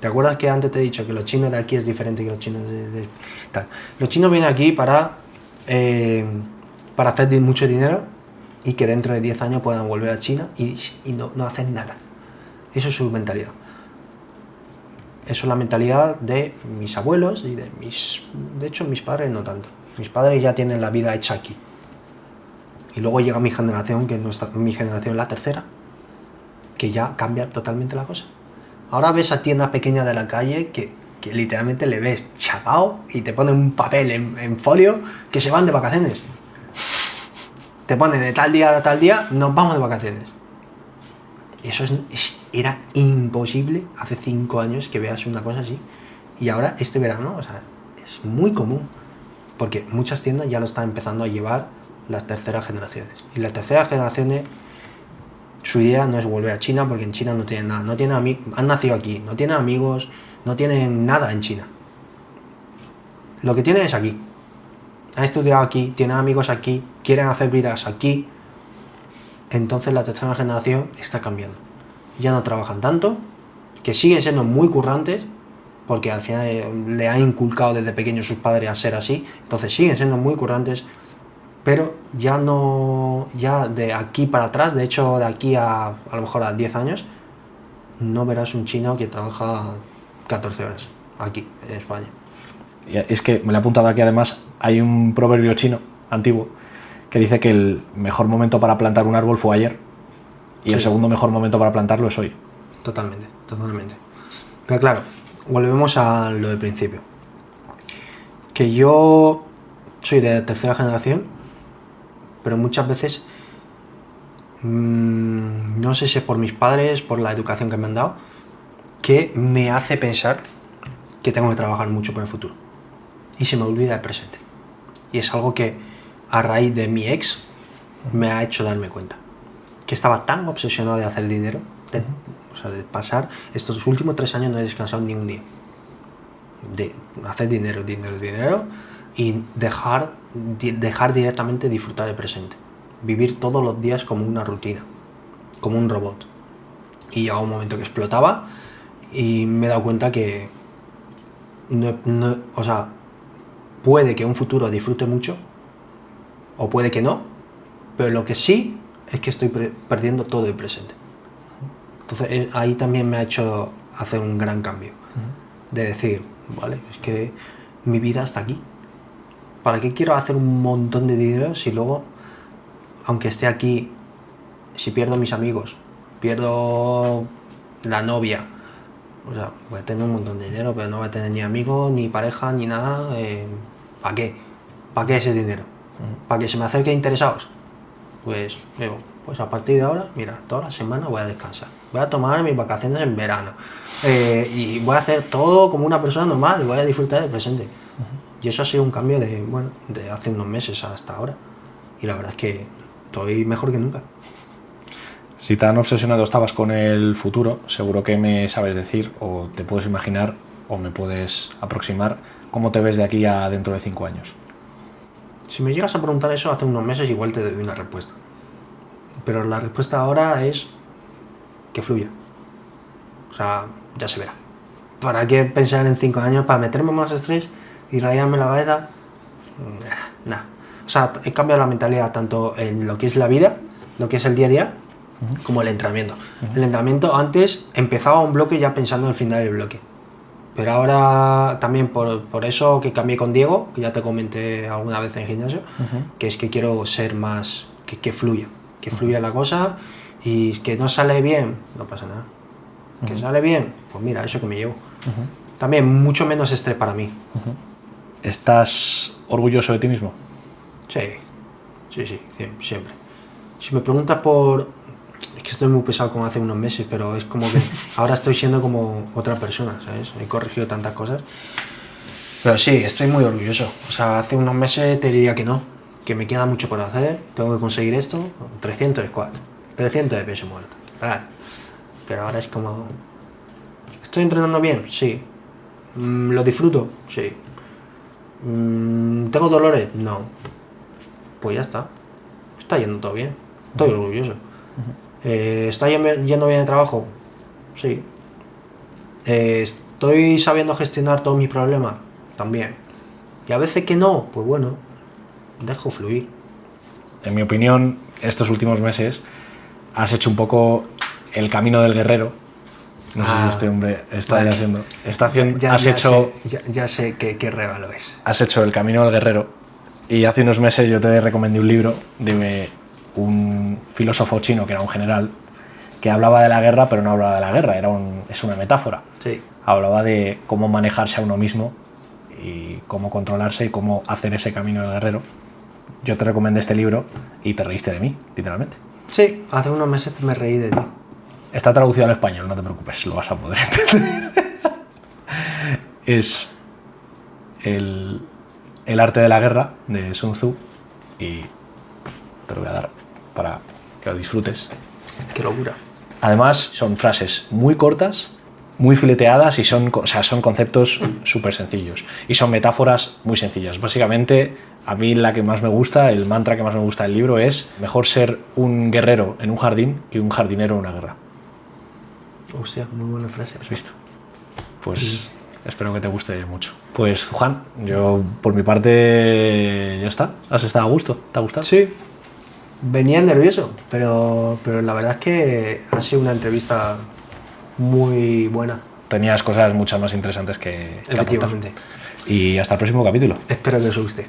¿te acuerdas que antes te he dicho que los chinos de aquí es diferente que los chinos de tal? Los chinos vienen aquí para hacer mucho dinero y que dentro de 10 años puedan volver a China y no hacen nada. Eso es su mentalidad. Eso es la mentalidad de mis abuelos y de hecho mis padres no tanto. Mis padres ya tienen la vida hecha aquí. Y luego llega mi generación, que mi generación es la tercera, que ya cambia totalmente la cosa. Ahora ves a tiendas pequeñas de la calle que literalmente le ves chapao y te ponen un papel en folio que se van de vacaciones. Te ponen de tal día a tal día, nos vamos de vacaciones. Y eso era imposible hace 5 años que veas una cosa así. Y ahora este verano, o sea, es muy común. Porque muchas tiendas ya lo están empezando a llevar las terceras generaciones. Y las terceras generaciones, su idea no es volver a China, porque en China no tienen nada. No tienen han nacido aquí, no tienen amigos, no tienen nada en China. Lo que tienen es aquí. Han estudiado aquí, tienen amigos aquí, quieren hacer vidas aquí. Entonces la tercera generación está cambiando. Ya no trabajan tanto, que siguen siendo muy currantes, porque al final le han inculcado desde pequeños sus padres a ser así. Entonces siguen siendo muy currantes, pero ya no, ya de aquí para atrás, de hecho de aquí a lo mejor a 10 años, no verás un chino que trabaja 14 horas aquí en España. Es que me lo he apuntado aquí, además hay un proverbio chino antiguo que dice que el mejor momento para plantar un árbol fue ayer y sí, el segundo mejor momento para plantarlo es hoy. Totalmente. Pero claro, volvemos a lo del principio. Que yo soy de tercera generación, pero muchas veces, no sé si es por mis padres, por la educación que me han dado, que me hace pensar que tengo que trabajar mucho por el futuro. Y se me olvida el presente. Y es algo que a raíz de mi ex me ha hecho darme cuenta. Que estaba tan obsesionado de hacer dinero, de pasar estos últimos 3 años no he descansado ni un día. De hacer dinero y dejar directamente disfrutar el presente. Vivir todos los días como una rutina, como un robot. Y llegaba un momento que explotaba y me he dado cuenta que puede que en un futuro disfrute mucho o puede que no, pero lo que sí es que estoy perdiendo todo el presente. Entonces ahí también me ha hecho hacer un gran cambio, de decir, vale, es que mi vida está aquí. ¿Para qué quiero hacer un montón de dinero si luego, aunque esté aquí, si pierdo mis amigos, pierdo la novia, o sea, voy a tener un montón de dinero, pero no voy a tener ni amigos, ni pareja, ni nada? ¿Para qué? ¿Para qué ese dinero? ¿Para que se me acerquen interesados? Pues digo, pues a partir de ahora, mira, toda la semana voy a descansar. Voy a tomar mis vacaciones en verano. Y voy a hacer todo como una persona normal, voy a disfrutar del presente. Y eso ha sido un cambio de hace unos meses hasta ahora. Y la verdad es que estoy mejor que nunca. Si tan obsesionado estabas con el futuro, seguro que me sabes decir, o te puedes imaginar, o me puedes aproximar, cómo te ves de aquí a dentro de 5 años. Si me llegas a preguntar eso hace unos meses, igual te doy una respuesta. Pero la respuesta ahora es que fluya. O sea, ya se verá. ¿Para qué pensar en 5 años? ¿Para meterme más estrés y rayarme la cabeza? Nah. O sea, he cambiado la mentalidad tanto en lo que es la vida, lo que es el día a día, como el entrenamiento. El entrenamiento antes empezaba un bloque ya pensando en el final del bloque. Pero ahora también por eso que cambié con Diego, que ya te comenté alguna vez en el gimnasio, que es que quiero ser más, que fluya la cosa, y que no sale bien, no pasa nada. Que sale bien, pues mira, eso que me llevo. También mucho menos estrés para mí. ¿Estás orgulloso de ti mismo? Sí, siempre. Si me preguntas es que estoy muy pesado como hace unos meses, pero es como que ahora estoy siendo como otra persona, ¿sabes? He corregido tantas cosas. Pero sí, estoy muy orgulloso. O sea, hace unos meses te diría que no, que me queda mucho por hacer, tengo que conseguir esto, 300 de squat, 300 de peso muerto. Pero ahora es como... ¿Estoy entrenando bien? Sí. ¿Lo disfruto? Sí. ¿Tengo dolores? No. Pues ya está. Está yendo todo bien. Estoy orgulloso. ¿Está yendo bien el trabajo? Sí. ¿Estoy sabiendo gestionar todos mis problemas? También. Y a veces que no, pues bueno, dejo fluir. En mi opinión, estos últimos meses has hecho un poco el camino del guerrero. No sé si este hombre está haciendo. Ya sé qué regalo es. Has hecho el camino del guerrero. Y hace unos meses yo te recomendé un libro de un filósofo chino que era un general que hablaba de la guerra, pero no hablaba de la guerra, es una metáfora. Sí. Hablaba de cómo manejarse a uno mismo y cómo controlarse y cómo hacer ese camino del guerrero. Yo te recomendé este libro y te reíste de mí, literalmente. Sí, hace unos meses me reí de ti. Está traducido al español, no te preocupes, lo vas a poder entender. Es el arte de la guerra de Sun Tzu y te lo voy a dar para que lo disfrutes. Qué locura. Además, son frases muy cortas, muy fileteadas y son conceptos súper sencillos. Y son metáforas muy sencillas. Básicamente, a mí la que más me gusta, el mantra que más me gusta del libro es: mejor ser un guerrero en un jardín que un jardinero en una guerra. Hostia, muy buena frase. ¿Has visto? Pues espero que te guste mucho. Pues, Juan, yo por mi parte ya está. ¿Has estado a gusto? ¿Te ha gustado? Sí. Venía nervioso, pero la verdad es que ha sido una entrevista muy buena. Tenías cosas muchas más interesantes que aportar. Efectivamente. Y hasta el próximo capítulo. Espero que os guste.